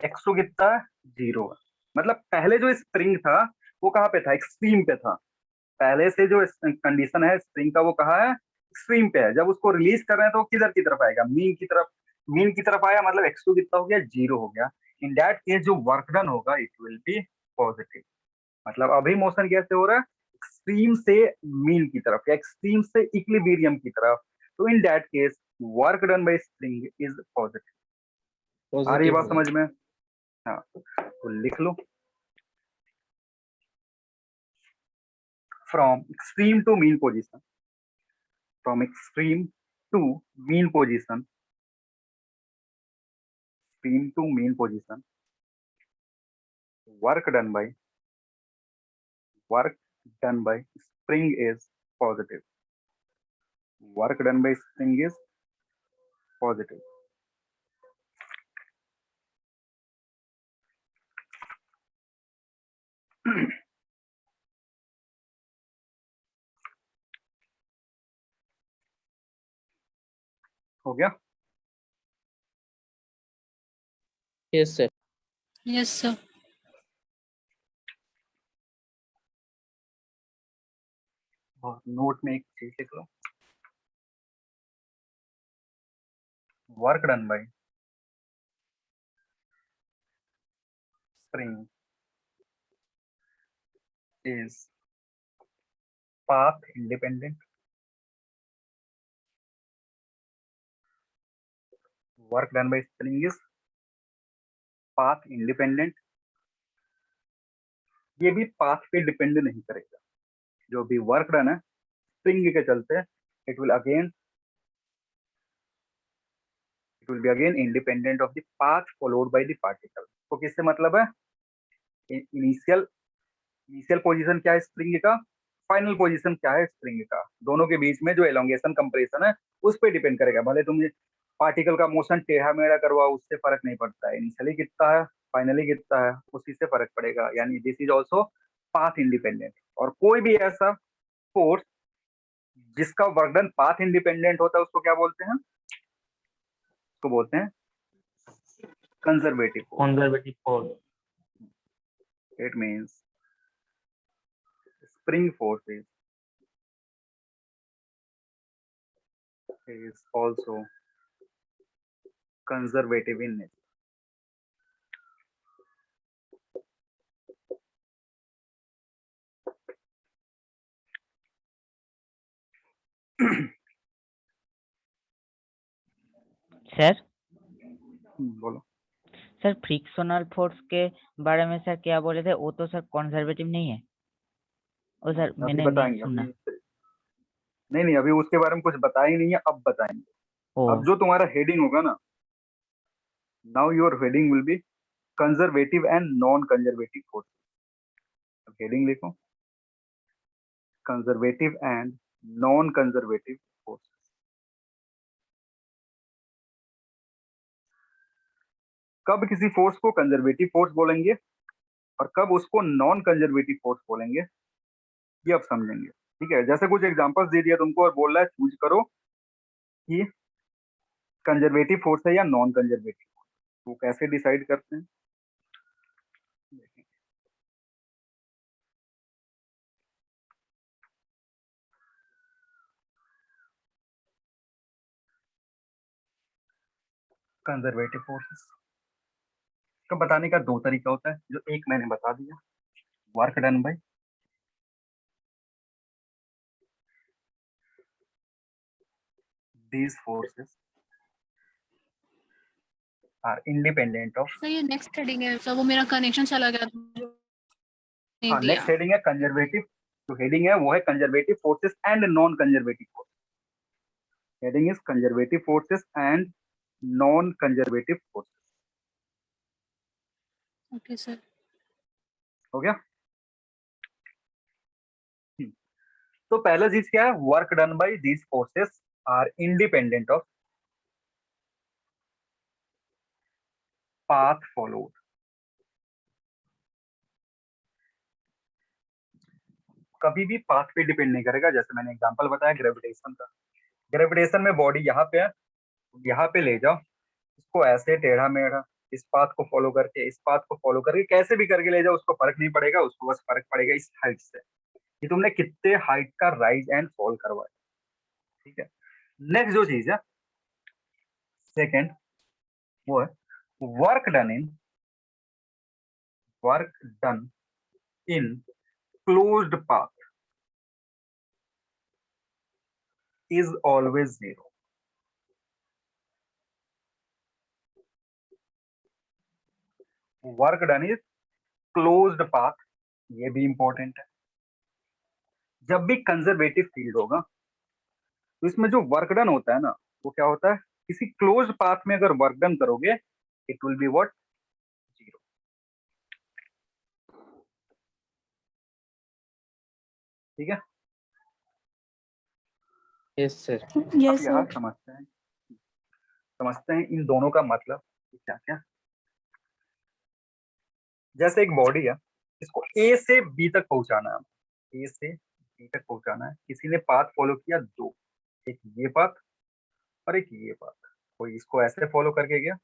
x2 कितना है, 0 है। मतलब पहले जो स्प्रिंग था वो कहाँ पे था, एक्सट्रीम पे था। पहले से जो कंडीशन है स्प्रिंग का वो कहाँ है, एक्सट्रीम पे है। जब उसको रिलीज कर रहे हैं तो किधर की तरफ आएगा, मीन की तरफ। मीन की तरफ आया मतलब x2 कितना हो गया, 0 हो गया। इन दैट केस जो वर्क डन होगा इट विल बी पॉजिटिव। मतलब अभी मोशन कैसे हो रहा है, एक्सट्रीम से मीन की तरफ या एक्सट्रीम से इक्विलिब्रियम की तरफ, तो in that case work done by spring is positive. आ रही है बात समझ में? हाँ, तो लिख लो, from extreme to mean position, from extreme to mean position, extreme to mean position, work done by spring is positive, work done by spring is positive। हो गया? Yes sir. Yes sir. और नोट में एक चीज लिख लो, work done by spring is path independent, work done by spring is path independent। ये भी पाथ पे डिपेंड नहीं करेगा, जो भी वर्क डन है स्प्रिंग के चलते it will be again independent of the path followed by the particle. तो किससे मतलब है, इनिशियल पोजीशन क्या है स्प्रिंग का, फाइनल पोजीशन क्या है स्प्रिंग का, दोनों के बीच में जो एलोंगेशन कंप्रेशन है उस पर डिपेंड करेगा। भले तुम पार्टिकल का मोशन टेढ़ा मेढ़ा करवाओ, उससे फर्क नहीं पड़ता है, इनिशियली कितना है फाइनली कितना है उसी से फर्क पड़ेगा। यानी this is also path independent. और कोई भी ऐसा फोर्स जिसका वर्क डन पाथ इंडिपेंडेंट होता है उसको क्या बोलते हैं, उसको बोलते हैं conservative force. Conservative force. It means spring force is also conservative in nature. Sir बोलो। सर फ्रिक्शनल फोर्स के बारे में सर क्या बोले थे, वो तो सर कंजर्वेटिव नहीं है वो सर, अभी मैंने नहीं बताएंगे सुना। अभी, नहीं अभी उसके बारे में कुछ बताया ही नहीं है, अब बताएंगे। ओ अब जो तुम्हारा हेडिंग होगा ना, now your heading will be conservative and non conservative force. Heading लिखो, conservative and non conservative force. कब किसी फोर्स को कंजर्वेटिव फोर्स बोलेंगे और कब उसको नॉन कंजर्वेटिव फोर्स बोलेंगे, ये अब समझेंगे। ठीक है, जैसे कुछ एग्जांपल्स दे दिया तुमको और बोल रहा है चूज करो कि कंजर्वेटिव फोर्स है या नॉन कंजर्वेटिव फोर्स, तो कैसे डिसाइड करते हैं। कंजर्वेटिव फोर्सेस का बताने का दो तरीका होता है, जो एक मैंने बता दिया, work done by these forces are independent of। Sir ये नेक्स्ट हेडिंग है सर, वो मेरा कनेक्शन चला गया था, नहीं हाँ, दिया। नेक्स्ट हेडिंग है कंजर्वेटिव, जो हेडिंग है वो है conservative forces and non conservative force. Heading is conservative forces and non conservative forces. Okay sir. हो गया। तो पहला चीज क्या है, work done by these forces are independent of path followed. कभी भी पाथ पे डिपेंड नहीं करेगा, जैसे मैंने एग्जांपल बताया ग्रेविटेशन का। ग्रेविटेशन में बॉडी यहाँ पे है, यहाँ पे ले जाओ इसको, ऐसे टेढ़ा मेढ़ा इस पाथ को फॉलो करके, इस पाथ को फॉलो करके, कैसे भी करके ले जाओ, उसको फर्क नहीं पड़ेगा, उसको बस फर्क पड़ेगा इस हाइट से कि तुमने कितने हाइट का राइज एंड फॉल करवाया। ठीक है, नेक्स्ट जो चीज है सेकंड, वो है work done in closed path is always zero. Work done is closed path, ये भी इंपॉर्टेंट है। जब भी कंजर्वेटिव फील्ड होगा तो इसमें जो वर्क डन होता है ना, वो क्या होता है, किसी क्लोज्ड पाथ में अगर वर्क डन करोगे it will be what, zero. ठीक है, यस सर। अब Yes, यहाँ sir. समझते हैं इन दोनों का मतलब क्या क्या। जैसे एक बॉडी है, इसको ए से बी तक पहुंचाना है, ए से बी तक पहुंचाना है, किसी ने पाथ फॉलो किया दो, एक ये पाथ और एक ये पाथ। कोई इसको ऐसे फॉलो करके गया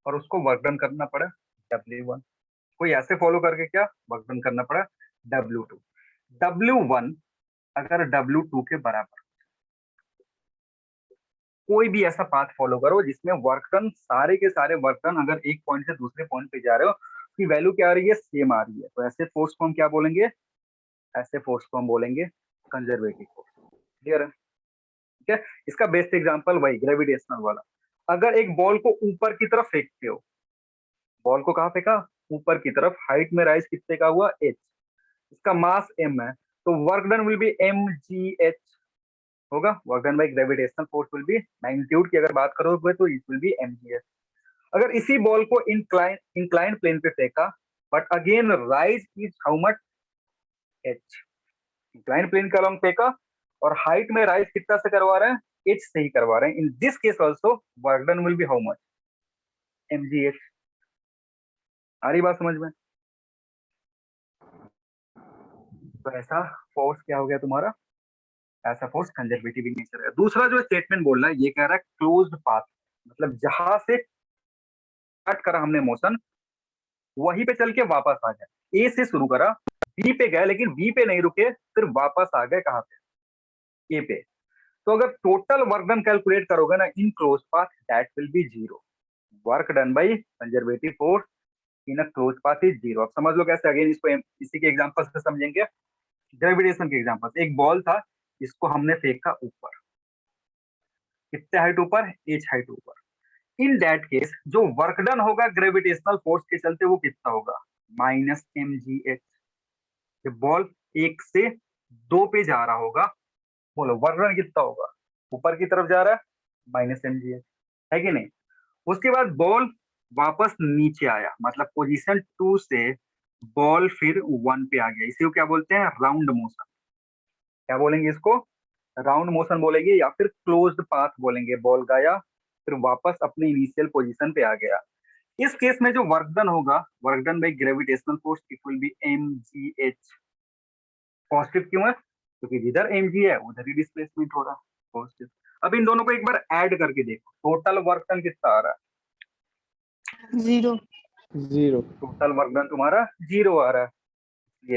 और उसको वर्क डन करना पड़ा W1, कोई ऐसे फॉलो करके क्या वर्क डन करना पड़ा W2। W1 अगर W2 के बराबर, कोई भी ऐसा पाथ फॉलो करो जिसमें वर्क डन, सारे के सारे वर्क डन अगर एक पॉइंट से दूसरे पॉइंट पे जा रहे हो, उसकी वैल्यू क्या आ रही है, सेम आ रही है, तो ऐसे फोर्स को हम क्या बोलेंगे, ऐसे फोर्स को हम बोलेंगे कंजर्वेटिव फोर्स। क्लियर है। ठीक है, इसका बेस्ट एग्जांपल वही ग्रेविटेशनल वाला। अगर एक बॉल को ऊपर की तरफ फेंकते हो, बॉल को कहाँ फेंका, ऊपर की तरफ, हाइट में राइज कितने का हुआ, h, इसका मास m है, तो work done will be mgh होगा। Work done by gravitational force will be, magnitude की अगर बात करोगे तो इट विल बी mgh। अगर इसी बॉल को इंक्लाइन प्लेन पे फेंका, but again rise is how much, h, incline plane का लॉन्ग फेंका और हाइट में राइज कितना से करवा रहे हैं, h से ही करवा रहे हैं। In this case also work done will be how much, mgh। आ रही बात समझ में। तो ऐसा फोर्स क्या हो गया तुम्हारा, ऐसा फोर्स कंजर्वेटिव इन नेचर है। दूसरा जो स्टेटमेंट बोल रहा है, ये कह रहा है क्लोज्ड पाथ, मतलब जहां से स्टार्ट करा हमने मोशन, वहीं पे चल के वापस आ गए। ए से शुरू करा, बी पे गए, लेकिन बी पे नहीं रुके, फिर वापस आ गए कहां पे, ए पे। तो अगर टोटल वर्क डन कैलकुलेट करोगे ना in close path, that will be zero. Work done by conservative force in a close path is zero. अब समझ लो कैसे, अगेन इसको इसी के एग्जांपल से समझेंगे, ग्रेविटेशन के एग्जांपल। एक बॉल था, इसको हमने फेंका ऊपर, कितने हाइट ऊपर, एच हाइट ऊपर। इन दैट केस जो वर्क डन होगा ग्रेविटेशनल फोर्स के चलते वो कितना होगा, माइनस mgh। बॉल 1 से 2 पे जा रहा होगा, बोलो वर्क डन कितना होगा, ऊपर की तरफ जा रहा है, माइनस mgh, है कि नहीं। उसके बाद बॉल वापस नीचे आया, मतलब पोजीशन 2 से बॉल फिर 1 पे आ गया, इसी को क्या बोलते हैं, राउंड मोशन। क्या बोलेंगे इसको, राउंड मोशन बोलेंगे, या फिर क्लोज्ड पाथ बोलेंगे। बॉल गया फिर वापस अपने इनिशियल पोजीशन पे आ गया। इस केस में जो वर्क डन होगा, work done by gravitational force, it will B mgh। Positive क्यों है, क्योंकि जिधर mg है उधर ही डिस्प्लेसमेंट हो रहा है, पॉजिटिव। अब इन दोनों को एक बार ऐड करके देखो, टोटल वर्क डन कितना आ रहा है, 0. जीरो। टोटल वर्क डन तुम्हारा 0 आ रहा है।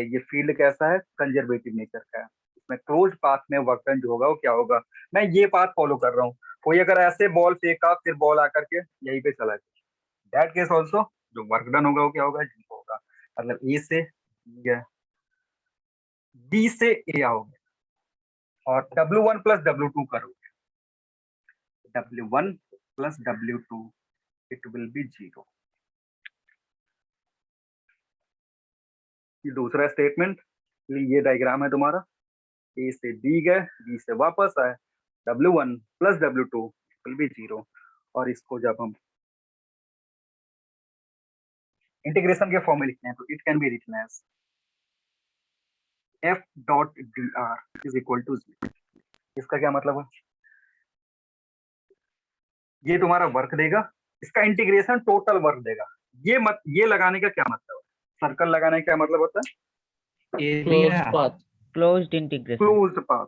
ये फील्ड कैसा है, कंजर्वेटिव नेचर का है। इसमें क्लोज पाथ में वर्क डन जो होगा वो क्या होगा, मैं ये पाथ फॉलो कर रहा हूँ, कोई अगर ऐसे बॉल फेंका फिर बॉल आकर के यहीं पे चला जाए, दैट केस ऑल्सो जो वर्क डन होगा वो क्या होगा, जीरो होगा। मतलब ए से बी से ए आओगे और W1 प्लस W2 करोगे, W1 plus W2 it will be zero. ये दूसरा स्टेटमेंट, ये डायग्राम है तुम्हारा, ए से बी गए, बी से वापस आए, W1 plus W2 will be zero. और इसको जब हम इंटीग्रेशन के फॉर्म में लिखते हैं तो it can be written as F dot dr is equal to 0। इसका क्या मतलब है, ये तुम्हारा वर्क देगा, इसका इंटीग्रेशन टोटल वर्क देगा। ये लगाने का क्या मतलब है, सर्कल लगाने का मतलब होता है close area path. Closed integration. Closed path.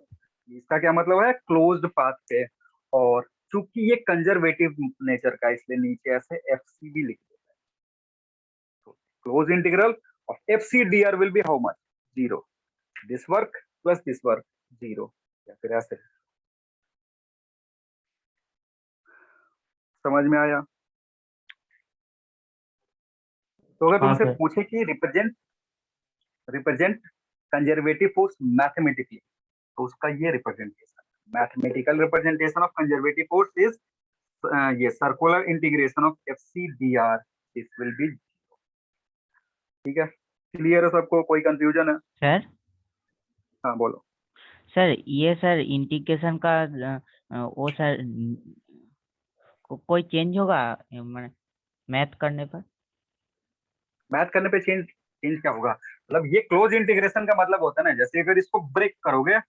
इसका क्या मतलब है, क्लोज्ड पाथ पे। और चूंकि ये कंजर्वेटिव नेचर का, इसलिए नीचे ऐसे FC भी लिख देता है। तो close integral of FC dr will be how much, zero. This work plus this work zero, या फिर ऐसे। समझ में आया। तो अगर हाँ तुमसे सर। पूछे कि रिप्रेजेंट कंजर्वेटिव फोर्स मैथमेटिकली, तो उसका ये representation, mathematical representation of conservative force is ये circular integration of FC dr, this will be. ठीक है, क्लियर है सबको, कोई कंफ्यूजन है। सर हाँ बोलो। सर ये सर इंटीग्रेशन का वो सर कोई चेंज होगा मैथ करने पर? मैथ करने पे चेंज चेंज क्या होगा, मतलब ये क्लोज इंटीग्रेशन का मतलब होता है ना, जैसे अगर इसको ब्रेक करोगे तो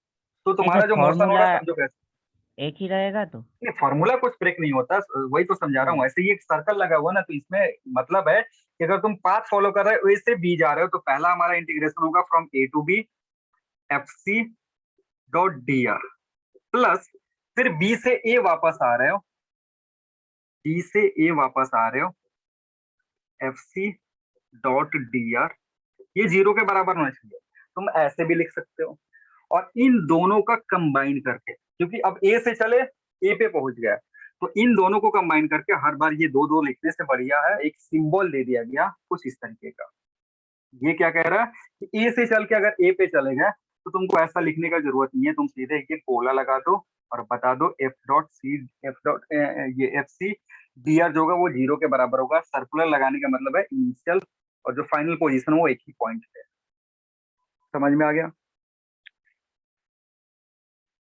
नहीं तुम्हारा सर, जो मोशन फॉर्मूला होगा समझो कैसे। एक ही रहेगा तो? नहीं, फॉर्मूला कुछ ब्रेक नहीं होता, वही तो समझा रहा हूँ। ऐसे ही एक सर्कल लगा हुआ ना, तो इसमें मतलब है कि अगर तुम पाथ फॉलो कर रहे हो, ए से बी जा रहे हो, तो पहला हमारा इंटीग्रेशन होगा from A to B FC dot dr, plus फिर B से A वापस आ रहे हो, B से A वापस आ रहे हो, FC डॉट dr, ये जीरो के बराबर होना चाहिए। तुम ऐसे भी लिख सकते हो, और इन दोनों का कंबाइन करके, क्योंकि अब ए से चले ए पे पहुंच गया, तो इन दोनों को कंबाइन करके हर बार ये दो दो लिखने से बढ़िया है एक सिंबल दे दिया गया कुछ इस तरीके का। ये क्या कह रहा है कि ए से चल के अगर ए पे चले गए तो तुमको ऐसा लिखने का जरूरत नहीं है, तुम सीधे ये गोला लगा दो और बता दो एफ डॉट ये FC dr जो होगा वो जीरो के बराबर होगा। सर्कुलर लगाने का मतलब है इनिशियल और जो फाइनल पोजीशन वो एक ही पॉइंट पे। समझ में आ गया।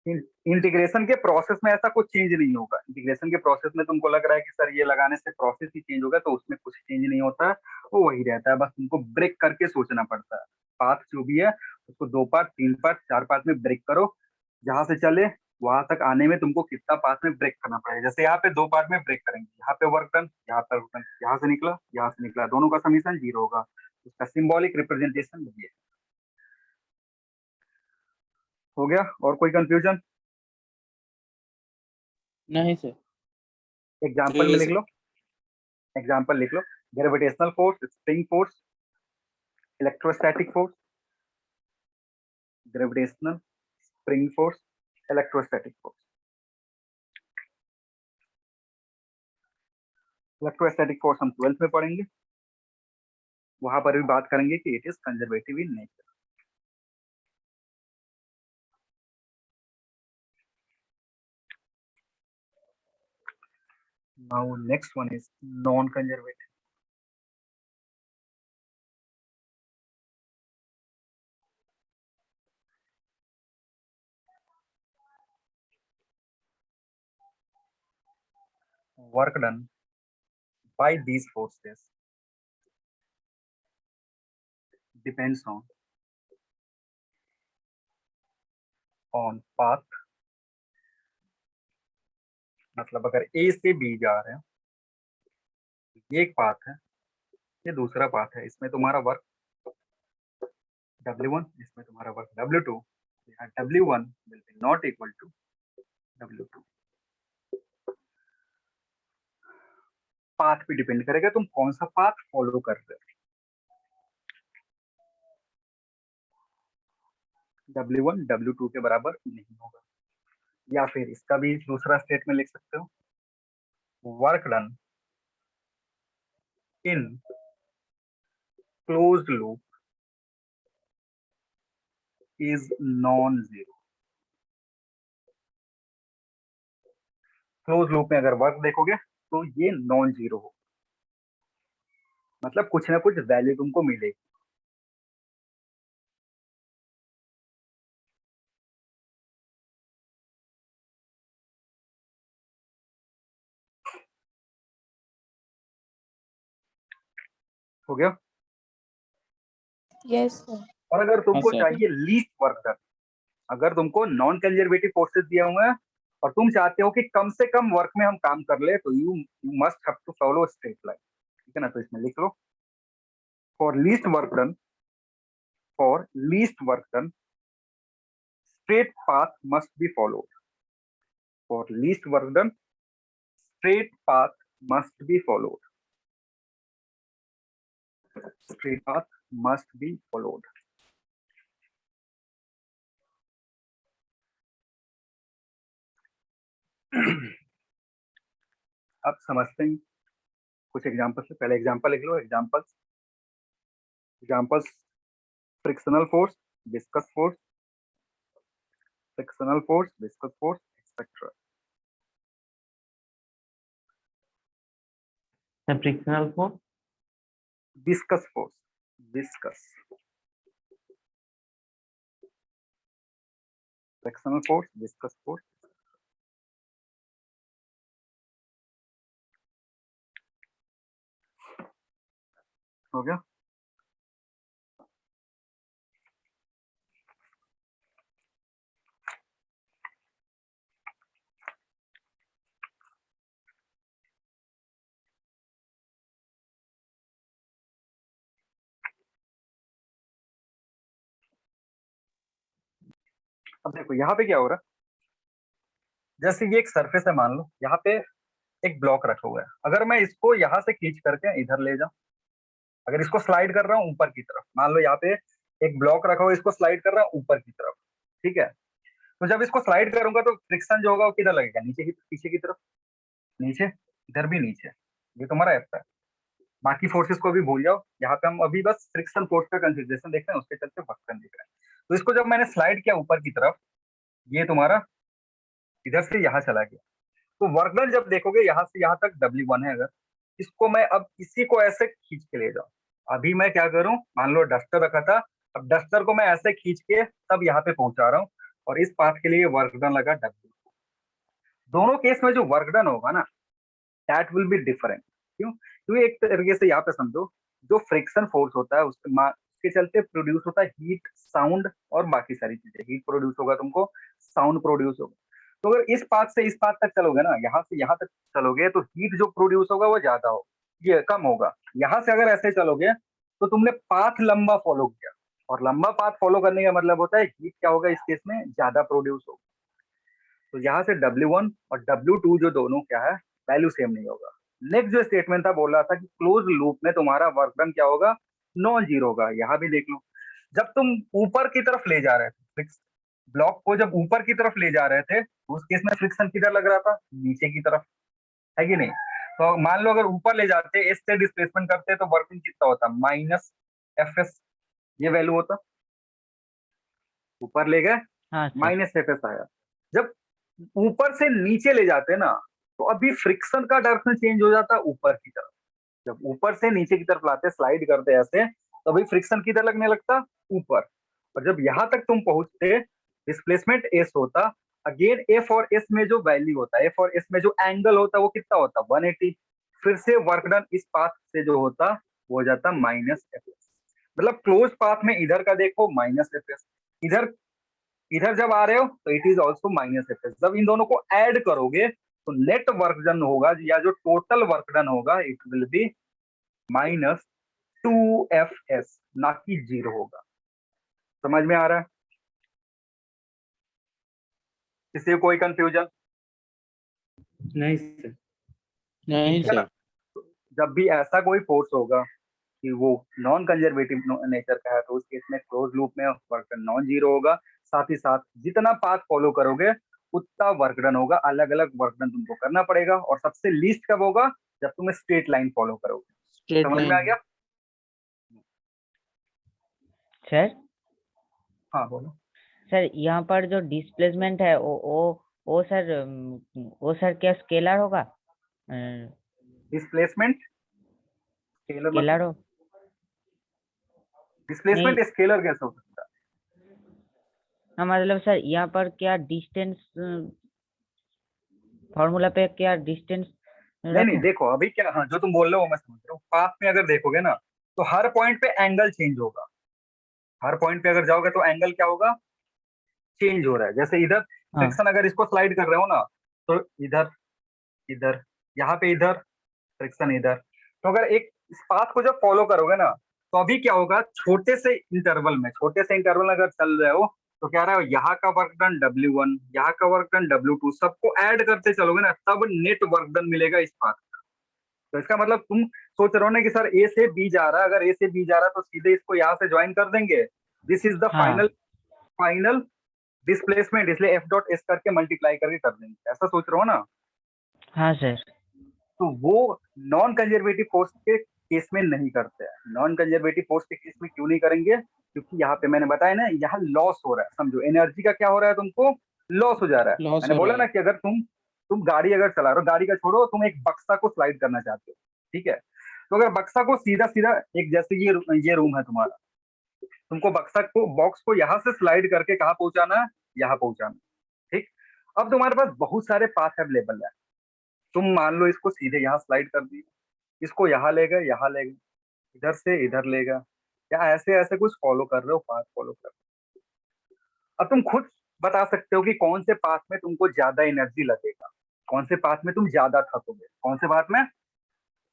इंटीग्रेशन के प्रोसेस में ऐसा कुछ चेंज नहीं होगा। इंटीग्रेशन के प्रोसेस में तुमको लग रहा है कि सर ये लगाने से प्रोसेस ही चेंज होगा, तो उसमें कुछ चेंज नहीं होता है, वो वही रहता है, बस तुमको ब्रेक करके सोचना पड़ता है। पाथ जो भी है उसको 2 पार्ट 3 पार्ट 4 पार्ट में ब्रेक करो, जहां से चले वहां तक आने में तुमको कितना पार्ट में ब्रेक करना पड़ेगा। जैसे यहाँ पे 2 पार्ट में ब्रेक करेंगे, यहाँ पे वर्क डन, यहाँ पे वर्क डन, यहाँ से निकला, दोनों का समीशन जीरो होगा। उसका सिंबॉलिक रिप्रेजेंटेशन वही है। हो गया, और कोई कंफ्यूजन? नहीं सर। एग्जाम्पल में लिख लो, एग्जाम्पल लिख लो। Gravitational force, spring force, electrostatic force, gravitational, spring force, electrostatic force. Electrostatic force हम 12th में पढ़ेंगे, वहां पर भी बात करेंगे कि it is conservative in nature. Now next one is non-conservative. Work done by these forces depends on path, मतलब अगर A से B जा रहे हैं, ये एक पाथ है, ये दूसरा पाथ है, इसमें तुम्हारा वर्क W1, इसमें तुम्हारा वर्क W2, यहाँ W1 will be not equal to W2। Path पे डिपेंड करेगा तुम कौन सा पाथ फॉलो कर रहे हो। W1 W2 के बराबर नहीं होगा, या फिर इसका भी दूसरा स्टेटमेंट लिख सकते हो, work done in closed loop is non zero. Close loop में अगर वर्क देखोगे तो ये नॉन जीरो हो, मतलब कुछ ना कुछ वैल्यू तुमको मिलेगी। हो गया। Yes, sir. और अगर तुमको sir. चाहिए लीस्ट वर्क डन, अगर तुमको नॉन कंजर्वेटिव फोर्सेस दिए हुए हैं और तुम चाहते हो कि कम से कम वर्क में हम काम कर ले, तो you must have to follow straight line, ठीक है ना। तो इसमें लिख लो, for least work done, for least work done straight path must be followed. For least work done, straight path must be followed. Straight path must be followed. अब समझते हैं कुछ एग्जांपल से। पहले एग्जांपल लिख लो, examples frictional force, viscous force, frictional force, viscous force, etcetera. The frictional force. Viscous force, viscous, frictional force, viscous force. हो गया। अब देखो यहाँ पे क्या हो रहा है, जैसे ये एक सरफेस है, मान लो यहाँ पे एक ब्लॉक रखा हुआ है, अगर मैं इसको यहाँ से खींच करके इधर ले जाऊं, अगर इसको स्लाइड कर रहा हूँ ऊपर की तरफ, मान लो यहाँ पे एक ब्लॉक रखा हुआ है, इसको स्लाइड कर रहा हूँ ऊपर की तरफ, ठीक है। तो जब इसको स्लाइड करूंगा तो फ्रिक्शन जो होगा वो किधर लगेगा, नीचे की, पीछे की तरफ, नीचे, इधर भी नीचे। ये तुम्हारा ऐसा है, बाकी फोर्सेस को भी भूल जाओ, यहाँ पे हम अभी बस फ्रिक्शन फोर्स का कंसिडरेशन देख रहे हैं, उसके चलते वर्क देख रहे हैं। तो इसको जब मैंने स्लाइड किया ऊपर की तरफ, ये तुम्हारा इधर से यहाँ चला गया, तो वर्क डन जब देखोगे यहाँ से यहाँ तक W1 है, अगर इसको मैं अब इसी को ऐसे खींच के ले जाऊं, अभी मैं क्या करूं, मान लो डस्टर रखा था, अब डस्टर को मैं ऐसे खींच के तब यहाँ पे पहुंचा रहा हूँ, और इस पाथ के लिए वर्क डन लगा W। दोनों केस में जो वर्क डन होगा ना, दैट विल बी डिफरेंट। क्यों? क्योंकि एक तरीके से यहाँ पे समझो, जो फ्रिक्शन फोर्स होता है उसके चलते प्रोड्यूस होता है हीट, साउंड और बाकी सारी चीजें। हीट प्रोड्यूस होगा तुमको, साउंड प्रोड्यूस होगा। तो अगर इस पाथ से इस पाथ तक चलोगे ना, यहाँ से यहाँ तक चलोगे, तो हीट जो प्रोड्यूस होगा वो ज्यादा हो, ये कम होगा। यहाँ से अगर ऐसे चलोगे तो तुमने पाथ लंबा फॉलो किया, और लंबा पाथ फॉलो करने का मतलब होता है हीट क्या होगा, इस केस में ज्यादा प्रोड्यूस होगा। तो यहाँ से W1 और W2 जो दोनों क्या है, वैल्यू सेम नहीं होगा। नेक्स्ट जो स्टेटमेंट था, बोल रहा था कि क्लोज लूप में तुम्हारा वर्क डन क्या होगा, नॉन जीरो होगा। यहाँ भी देख लो, जब तुम ऊपर की तरफ ले जा रहे थे ब्लॉक को, जब ऊपर की तरफ ले जा रहे थे, उस केस में फ्रिक्शन किधर लग रहा था, नीचे की तरफ, है कि नहीं। तो मान लो अगर ऊपर ले जाते एस से डिस्प्लेसमेंट करते तो वर्किंग कितना होता, माइनस एफ एस, ये वैल्यू होता। ऊपर ले गए, हाँ सर। माइनस एफ एस आया। जब ऊपर से नीचे ले जाते ना, तो अभी फ्रिक्शन का डायरेक्शन चेंज हो जाता ऊपर की तरफ। जब ऊपर से नीचे की तरफ लाते, स्लाइड करते ऐसे, तो अभी फ्रिक्शन किधर लगने लगता, ऊपर। और जब यहां तक तुम पहुंचते, डिस्प्लेसमेंट एस होता। अगेन एफ और एस में जो वैल्यू होता है, एफ और एस में जो एंगल होता है वो कितना होता, 180। फिर से वर्क डन इस पाथ से जो होता वो हो जाता माइनस एफ एस। मतलब क्लोज पाथ में इधर का देखो माइनस एफ एस, इधर इधर जब आ रहे हो तो it is also minus F S. जब इन दोनों को ऐड करोगे तो नेट वर्क डन होगा, या जो टोटल वर्क डन होगा, it will be minus 2fs, ना कि 0 होगा। समझ में आ रहा है? किसी को कोई कंफ्यूजन? नहीं सर। नहीं ठीक है ना? सर। जब भी ऐसा कोई फोर्स होगा कि वो नॉन कंजर्वेटिव नेचर का है, तो उस केस में क्लोज लूप में वर्क डन नॉन जीरो होगा। साथ ही साथ जितना पाथ फॉलो करोगे उतना वर्क डन होगा, अलग अलग वर्क डन तुमको करना पड़ेगा। और सबसे लीस्ट कब होगा, जब तुम स्ट्रेट लाइन फॉलो करोगे। स्ट्रेट समझ में आ गया? लाइन। सर हाँ बोलो। सर यहाँ पर जो डिस्प्लेसमेंट है वो सर क्या स्केलर होगा? डिस्प्लेसमेंट स्केलर स्केलर मतलब, हो? नहीं, डिस्प्लेसमेंट स्केलर कैसे हो सकता है? हाँ मतलब सर यहाँ पर क्या डिस्टेंस फॉर्मूला पे क्या डिस्टेंस नहीं नहीं, रखूं? देखो अभी क्या, हाँ जो तुम बोल रहे हो वो मैं समझ रहा हूँ। पाथ में अगर देखोगे ना, तो हर पॉइंट पे एंगल चेंज होगा। हर पॉइंट पे अगर जाओगे तो एंगल क्या होगा, चेंज हो रहा है। जैसे इधर हाँ फ्रिक्शन, अगर इसको स्लाइड कर रहे हो ना, तो इधर इधर, यहाँ पे इधर फ्रिक्शन इधर। तो अगर एक इस पाथ को जब फॉलो करोगे ना, तो अभी क्या होगा, छोटे से इंटरवल अगर चल रहे हो, तो क्या रहा है, यहाँ का वर्क डन W1, यहाँ का वर्क डन W2, सबको ऐड करते चलोगे ना, तब नेट वर्क डन मिलेगा इस पाथ। तो इसका मतलब तुम सोच रहे हो ना कि सर ए से बी जा रहा है, अगर ए से बी जा रहा है तो सीधे इसको यहाँ से ज्वाइन कर देंगे, दिस इज द हाँ फाइनल डिस्प्लेसमेंट, इसलिए एफ डॉट एस करके मल्टीप्लाई करके कर देंगे, ऐसा सोच रहे हो ना? हाँ सर। तो वो नॉन कंजर्वेटिव फोर्स के केस में नहीं करते हैं। नॉन कंजर्वेटिव फोर्स के केस में क्यों नहीं करेंगे, क्योंकि यहाँ पे मैंने बताया ना, यहाँ लॉस हो रहा है। समझो एनर्जी का क्या हो रहा है, तुमको लॉस हो जा रहा है। लॉस मैंने हो बोला रहा ना है। कि अगर तुम गाड़ी अगर चला रहे हो, गाड़ी का छोड़ो, तुम एक बक्सा को स्लाइड करना चाहते हो, ठीक है? तो अगर बक्सा को सीधा सीधा, एक जैसे ये रूम है तुम्हारा, तुमको बक्सा को, बॉक्स को यहाँ से स्लाइड करके कहाँ पहुंचाना है, यहाँ पहुंचाना है, ठीक? अब तुम्हारे पास बहुत सारे पाथ अवेलेबल है। तुम मान लो इसको सीधे यहाँ स्लाइड कर दिए, इसको यहाँ ले गए, यहाँ ले गए, इधर से इधर ले गए, या ऐसे ऐसे कुछ फॉलो कर रहे हो, पाथ फॉलो कर रहे हो। अब तुम खुद बता सकते हो कि कौन से पाथ में तुमको ज्यादा एनर्जी लगेगा, कौन से पाथ में तुम ज्यादा थकोगे, कौन से पाथ में।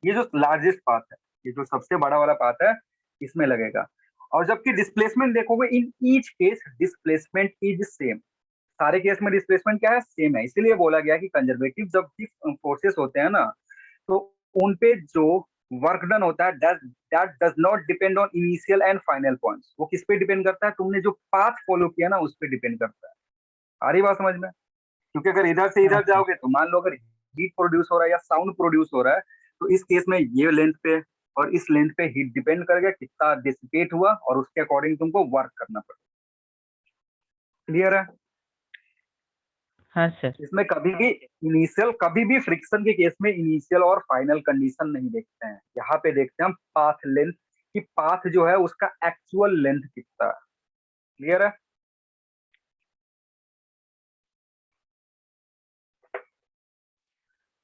ये जो लार्जेस्ट पाथ है, ये जो सबसे बड़ा वाला पाथ है, इसमें लगेगा। और जबकि डिस्प्लेसमेंट देखोगे, in each case displacement is same. सारे केस में डिस्प्लेसमेंट क्या है, सेम है। इसीलिए बोला गया कि कंजर्वेटिव जब भी फोर्सेस होते हैं ना, तो उन पे जो वर्क डन होता है, that does not depend on initial and final points. वो किस पे डिपेंड करता है, तुमने जो पाथ फॉलो किया ना उस पे डिपेंड करता है। आ रही बात समझ में? क्योंकि अगर इधर से हाँ इधर सर। जाओगे, तो मान लो अगर हीट प्रोड्यूस हो रहा है या साउंड प्रोड्यूस हो रहा है, तो इस केस में ये लेंथ पे और इस लेंथ पे हीट डिपेंड करेगा कितना डिसिपेट हुआ, और उसके अकॉर्डिंग तुमको वर्क करना पड़ेगा। क्लियर है? हाँ सर। इसमें कभी भी फ्रिक्शन के केस में इनिशियल और फाइनल कंडीशन नहीं देखते हैं। यहाँ पे देखते हैं हम पाथ लेंथ, कि पाथ जो है उसका एक्चुअल लेंथ कितना है। क्लियर है?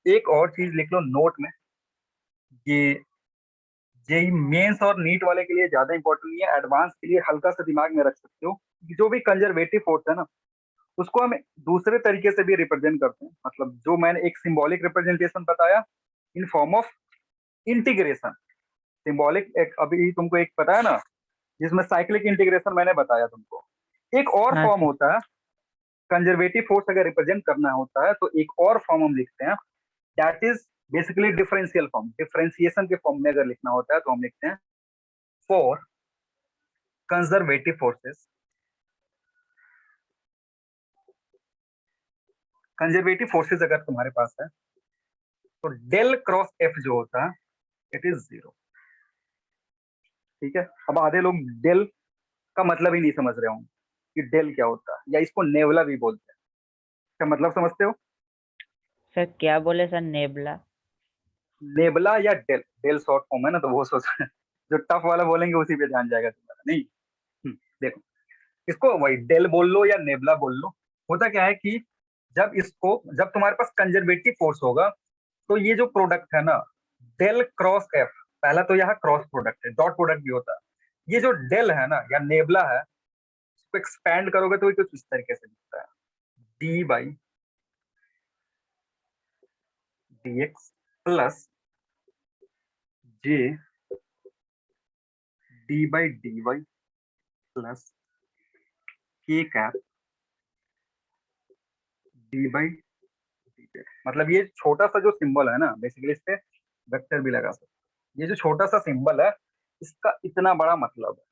एक और चीज लिख लो नोट में, ये जेई मेंस और नीट वाले के लिए ज्यादा इंपॉर्टेंट नहीं है, एडवांस के लिए हल्का सा दिमाग में रख सकते हो कि जो भी कंजर्वेटिव फोर्स है ना, उसको हम दूसरे तरीके से भी रिप्रेजेंट करते हैं। मतलब जो मैंने एक सिंबॉलिक रिप्रेजेंटेशन बताया in form of integration. Symbolic एक अभी तुमको एक पता है ना, जिसमें साइक्लिक इंटीग्रेशन मैंने बताया तुमको। एक और हाँ फॉर्म सर। होता है, कंजर्वेटिव फोर्स अगर रिप्रेजेंट करना होता है तो एक और फॉर्म हम लिखते हैं, that is basically differential form. Differentiation के फॉर्म में अगर लिखना होता है तो हम लिखते हैं for conservative forces. Conservative forces अगर तुम्हारे पास है, तो डेल क्रॉस एफ जो होता है इट इज 0। ठीक है, अब आधे लोग डेल का मतलब ही नहीं समझ रहे होंगे कि डेल क्या होता है, या इसको नेबुला भी बोलते हैं। क्या मतलब समझते हो? सर क्या बोले सर, नेबला? नेबुला या डेल, डेल शॉर्ट फॉर्म है ना, तो वो सोच जो टफ वाला बोलेंगे उसी पे ध्यान जाएगा तुम्हारा। नहीं, देखो, इसको वही डेल बोल लो या नेबुला बोल लो। होता क्या है कि जब तुम्हारे पास कंजर्वेटिव फोर्स होगा, तो ये जो प्रोडक्ट है ना, डेल क्रॉस एफ, पहला तो यहाँ क्रॉस प्रोडक्ट है, डॉट प्रोडक्ट भी होता है। ये जो डेल है ना या नेबुला है, इसको एक्सपैंड करोगे तो ये कुछ इस तरीके से दिखता है, d by d x plus j d by D y plus k cap d by D z. मतलब ये छोटा सा जो सिंबल है ना, बेसिकली इस पे वेक्टर भी लगा सकते हैं। ये जो छोटा सा सिंबल है, इसका इतना बड़ा मतलब है।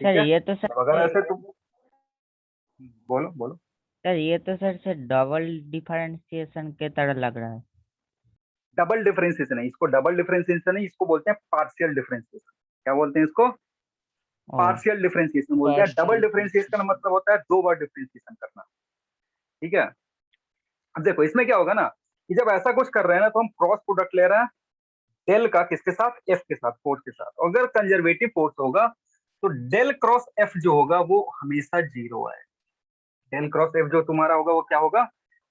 ठीक सर है, ये तो अब अगर ऐसे तुम बोलो बोलो। सर ये तो सर डबल डिफरेंशिएशन के तरह लग रहा है। डबल डिफरेंशिएशन नहीं, इसको डबल डिफरेंशिएशन नहीं, इसको बोलते हैं पार्शियल डिफरेंशिएशन। क्या बोलते हैं इसको? ओ, पार्शियल डिफरेंशिएशन बोलते हैं। डबल Partial डिफरेंशिएशन का मतलब होता है दो बार डिफरेंशिएशन करना। ठीक है, अब देखो इसमें क्या होगा ना, कि जब ऐसा कुछ कर रहे हैं ना, तो हम क्रॉस प्रोडक्ट ले रहे हैं डेल का, किसके साथ? एफ के साथ, फोर्स के साथ। अगर कंजर्वेटिव फोर्स होगा तो डेल क्रॉस एफ जो होगा वो हमेशा 0 है। डेल क्रॉस एफ जो तुम्हारा होगा वो क्या होगा?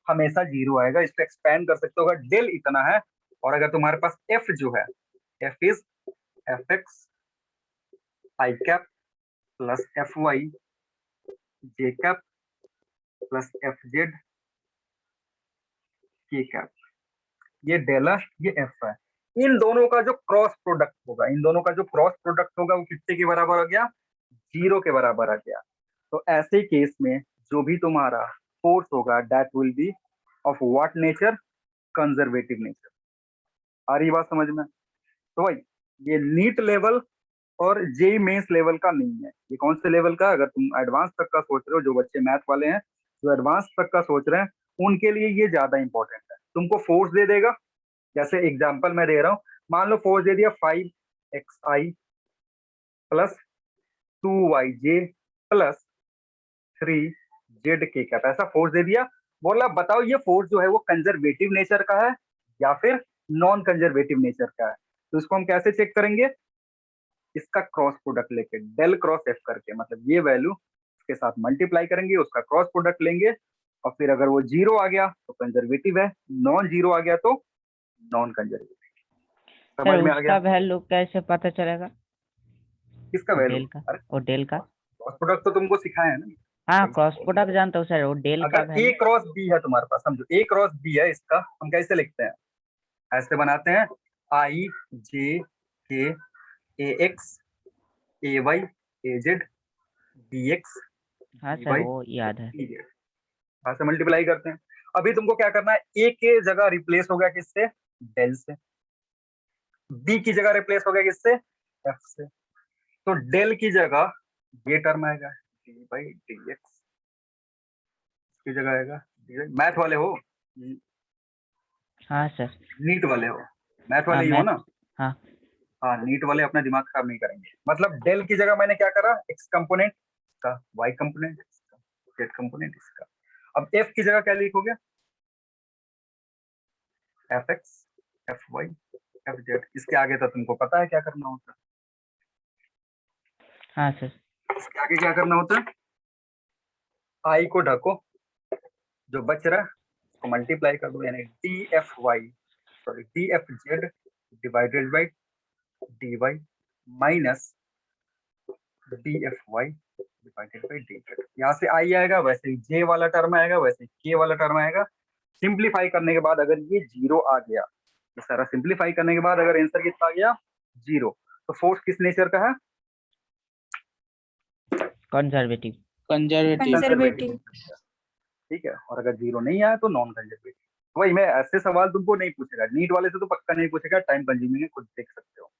हमेशा 0 आएगा। इसको एक्सपैंड कर सकते होगा, डेल इतना है, और अगर तुम्हारे पास एफ जो है, F is F X I cap plus F Y J cap plus F Z K cap, ये डेल है, ये एफ है। इन दोनों का जो क्रॉस प्रोडक्ट होगा, इन दोनों का जो क्रॉस प्रोडक्ट होगा वो कितने के बराबर हो गया? 0 के बराबर आ गया। तो ऐसे केस में जो भी तुम्हारा फोर्स होगा that will be of what nature? Conservative nature. आ रही बात समझ में? तो भाई ये नीट लेवल और जेई मेंस लेवल का नहीं है। ये कौन से लेवल का? अगर तुम एडवांस तक का सोच रहे हो, जो बच्चे मैथ वाले हैं जो एडवांस तक का सोच रहे हैं, उनके लिए ये ज्यादा इंपॉर्टेंट है। तुमको फोर्स दे देगा, जैसे एग्जांपल मैं दे रहा हूँ, मान लो फोर्स दे दिया 5xi plus 2yj plus 3z के कैप, ऐसा फोर्स दे दिया। बोला बताओ ये फोर्स जो है वो कंजर्वेटिव नेचर का है या फिर नॉन कंजर्वेटिव नेचर का है? तो इसको हम कैसे चेक करेंगे? इसका क्रॉस प्रोडक्ट लेके, डेल क्रॉस एफ करके, मतलब ये वैल्यू इसके साथ मल्टीप्लाई करेंगे, उसका क्रॉस प्रोडक्ट लेंगे, और फिर अगर वो 0 आ गया तो कंजर्वेटिव है, नॉन 0 आ गया तो नॉन कंजर्वेटिव। सर समझ में आ उसका गया? वैल्यू कैसे पता चलेगा? किसका वैल्यू? डेल का अरे और डेल का? क्रॉस प्रोडक्ट तो तुमको सिखाया है ना। हाँ कैसे क्रॉस बोल रहे प्रोडक्ट हो? जानता हूँ सर, वो डेल का अगर ए वैल्यू। क्रॉस बी है तुम्हारे पास, समझो ए क्रॉस बी है, इसका हम कैसे लिखते हैं? ऐसे बनाते हैं, आई जे के ए एक्स ए वाई ए जेड डी एक्स हाँ डी सर वाई वो याद है। डी जेड, ऐसे मल्टीप्लाई करते हैं। अभी तुमको क्या करना है? ए के जगह रिप्लेस हो गया किससे? डेल से। बी की जगह रिप्लेस हो गया किससे? एफ से। तो डेल की जगह ये टर्म आएगा डी बाई डी एक्स, की जगह आएगा मैथ वाले हो, हाँ सर। नीट वाले हो, मैथ हाँ वाले ही हो मैं। ना? हाँ हाँ, नीट वाले अपना दिमाग खराब नहीं करेंगे। मतलब डेल की जगह मैंने क्या करा? एक्स कंपोनेंट का, वाई कंपोनेंट इसका, जेड कंपोनेंट इसका। अब एफ की जगह क्या लिखोगे? F X F Y F Z. इसके आगे तो तुमको पता है क्या करना होता हाँ सर। है। इसके आगे क्या करना होता है? आई को ढको, जो बच रहा है उसको मल्टीप्लाई कर दो, यानी D F Y sorry D F Z divided by D Y minus D F Y divided by D Z. यहाँ से आई आएगा, वैसे ही जे वाला टर्म आएगा, वैसे ही के वाला टर्म आएगा। सिंप्लीफाई करने के बाद अगर ये 0 आ गया, ये सारा सिंप्लीफाई करने के बाद अगर आंसर कितना आ गया? 0, तो फोर्स किस नेचर का है? कंजर्वेटिव। कंजर्वेटिव। कंजर्वेटिव। ठीक है, और अगर 0 नहीं आया तो नॉन कंजर्वेटिव। वही मैं ऐसे सवाल तुमको नहीं पूछेगा, नीट वाले से तो पक्का नहीं पूछेगा, टाइम कंज्यूमिंग है, खुद देख सकते हो।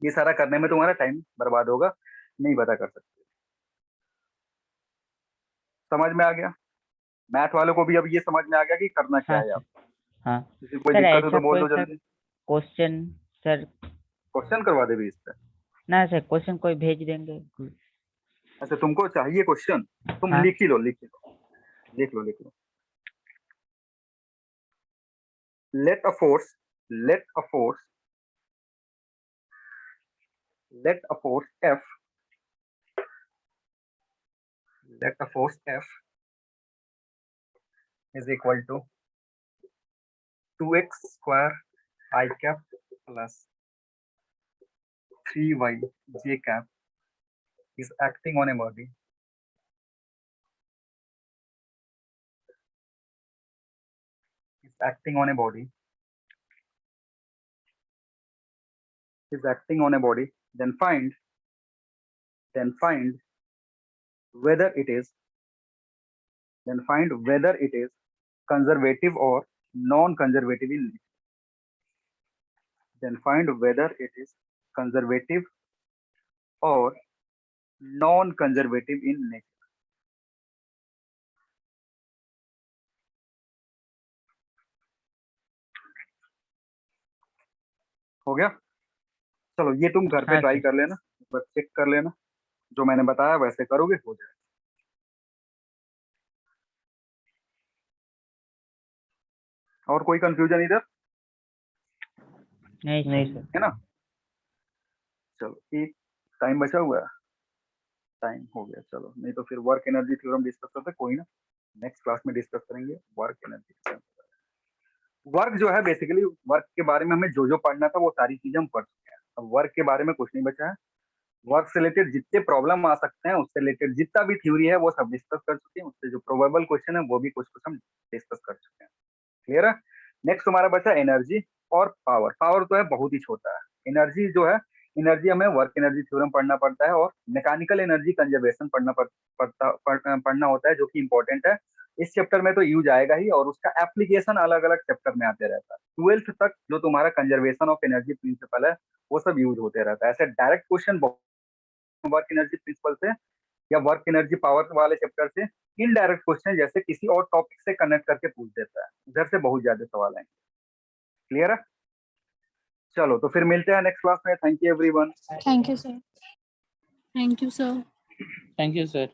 ये सारा करने में तुम्हारा टाइम बर्बाद होगा, नहीं पता कर सकते। समझ में आ गया? मैथ वालों को भी अब ये समझ में आ गया कि करना क्या हाँ है। सर। आप हाँ किसी कोई सर, दिक्कत हो ऐसा तो बोल कोई दो सर जल्दी। क्वेश्चन सर, क्वेश्चन करवा दे भी इस पे। ना सर क्वेश्चन कोई भेज देंगे। अच्छा तुमको चाहिए क्वेश्चन, तुम हाँ लिख ही लो, लिख ही लो, लिख लो, लिख लो। Let a force, let a force, let a force F, let a force F is equal to 2x square I cap plus 3y j cap is acting on a body, is acting on a body, is acting on a body, then find whether it is, then find whether it is conservative or non-conservative in nature. Then find whether it is conservative or non-conservative in nature. हो गया? चलो ये तुम घर पे हाँ try sir. कर लेना, बस चेक कर लेना, जो मैंने बताया वैसे करोगे हो जाएगा। और कोई कंफ्यूजन इधर नहीं नहीं सर। सर। है ना? चलो एक टाइम बचा हुआ है, टाइम हो गया, चलो नहीं तो फिर वर्क एनर्जी थ्योरम डिस्कस करते हैं, कोई ना नेक्स्ट क्लास में डिस्कस करेंगे वर्क एनर्जी। वर्क जो है बेसिकली वर्क के बारे में हमें जो जो पढ़ना था वो सारी चीजें हम पढ़ चुके हैं, अब वर्क के बारे में कुछ नहीं बचा है। वर्क से रिलेटेड जितने प्रॉब्लम आ सकते हैं उससे रिलेटेड जितना भी थ्योरी है वो सब डिस्कस कर चुके हैं, उससे जो प्रोबेबल क्वेश्चन है वो भी कुछ कुछ हम डिस्कस कर चुके हैं। क्लियर है? नेक्स्ट हमारा बचा एनर्जी और पावर। पावर तो है बहुत ही छोटा है, एनर्जी जो है, एनर्जी हमें वर्क एनर्जी थ्योरम पढ़ना पड़ता है और मैकेनिकल एनर्जी कंजर्वेशन पढ़ना होता है, जो कि इंपॉर्टेंट है। इस चैप्टर में तो यूज आएगा ही और उसका एप्लीकेशन अलग अलग चैप्टर में आते रहता है। 12th तक जो तुम्हारा कंजर्वेशन ऑफ एनर्जी प्रिंसिपल है वो सब यूज होते रहता है। ऐसे direct question work energy principal से या वर्क एनर्जी पावर वाले चैप्टर से इनडायरेक्ट क्वेश्चन जैसे किसी और टॉपिक से कनेक्ट करके पूछ देता है, उधर से बहुत ज्यादा सवाल आएंगे। क्लियर है? चलो तो फिर मिलते हैं नेक्स्ट क्लास में। Thank you everyone. Thank you, sir. Thank you sir. Thank you sir.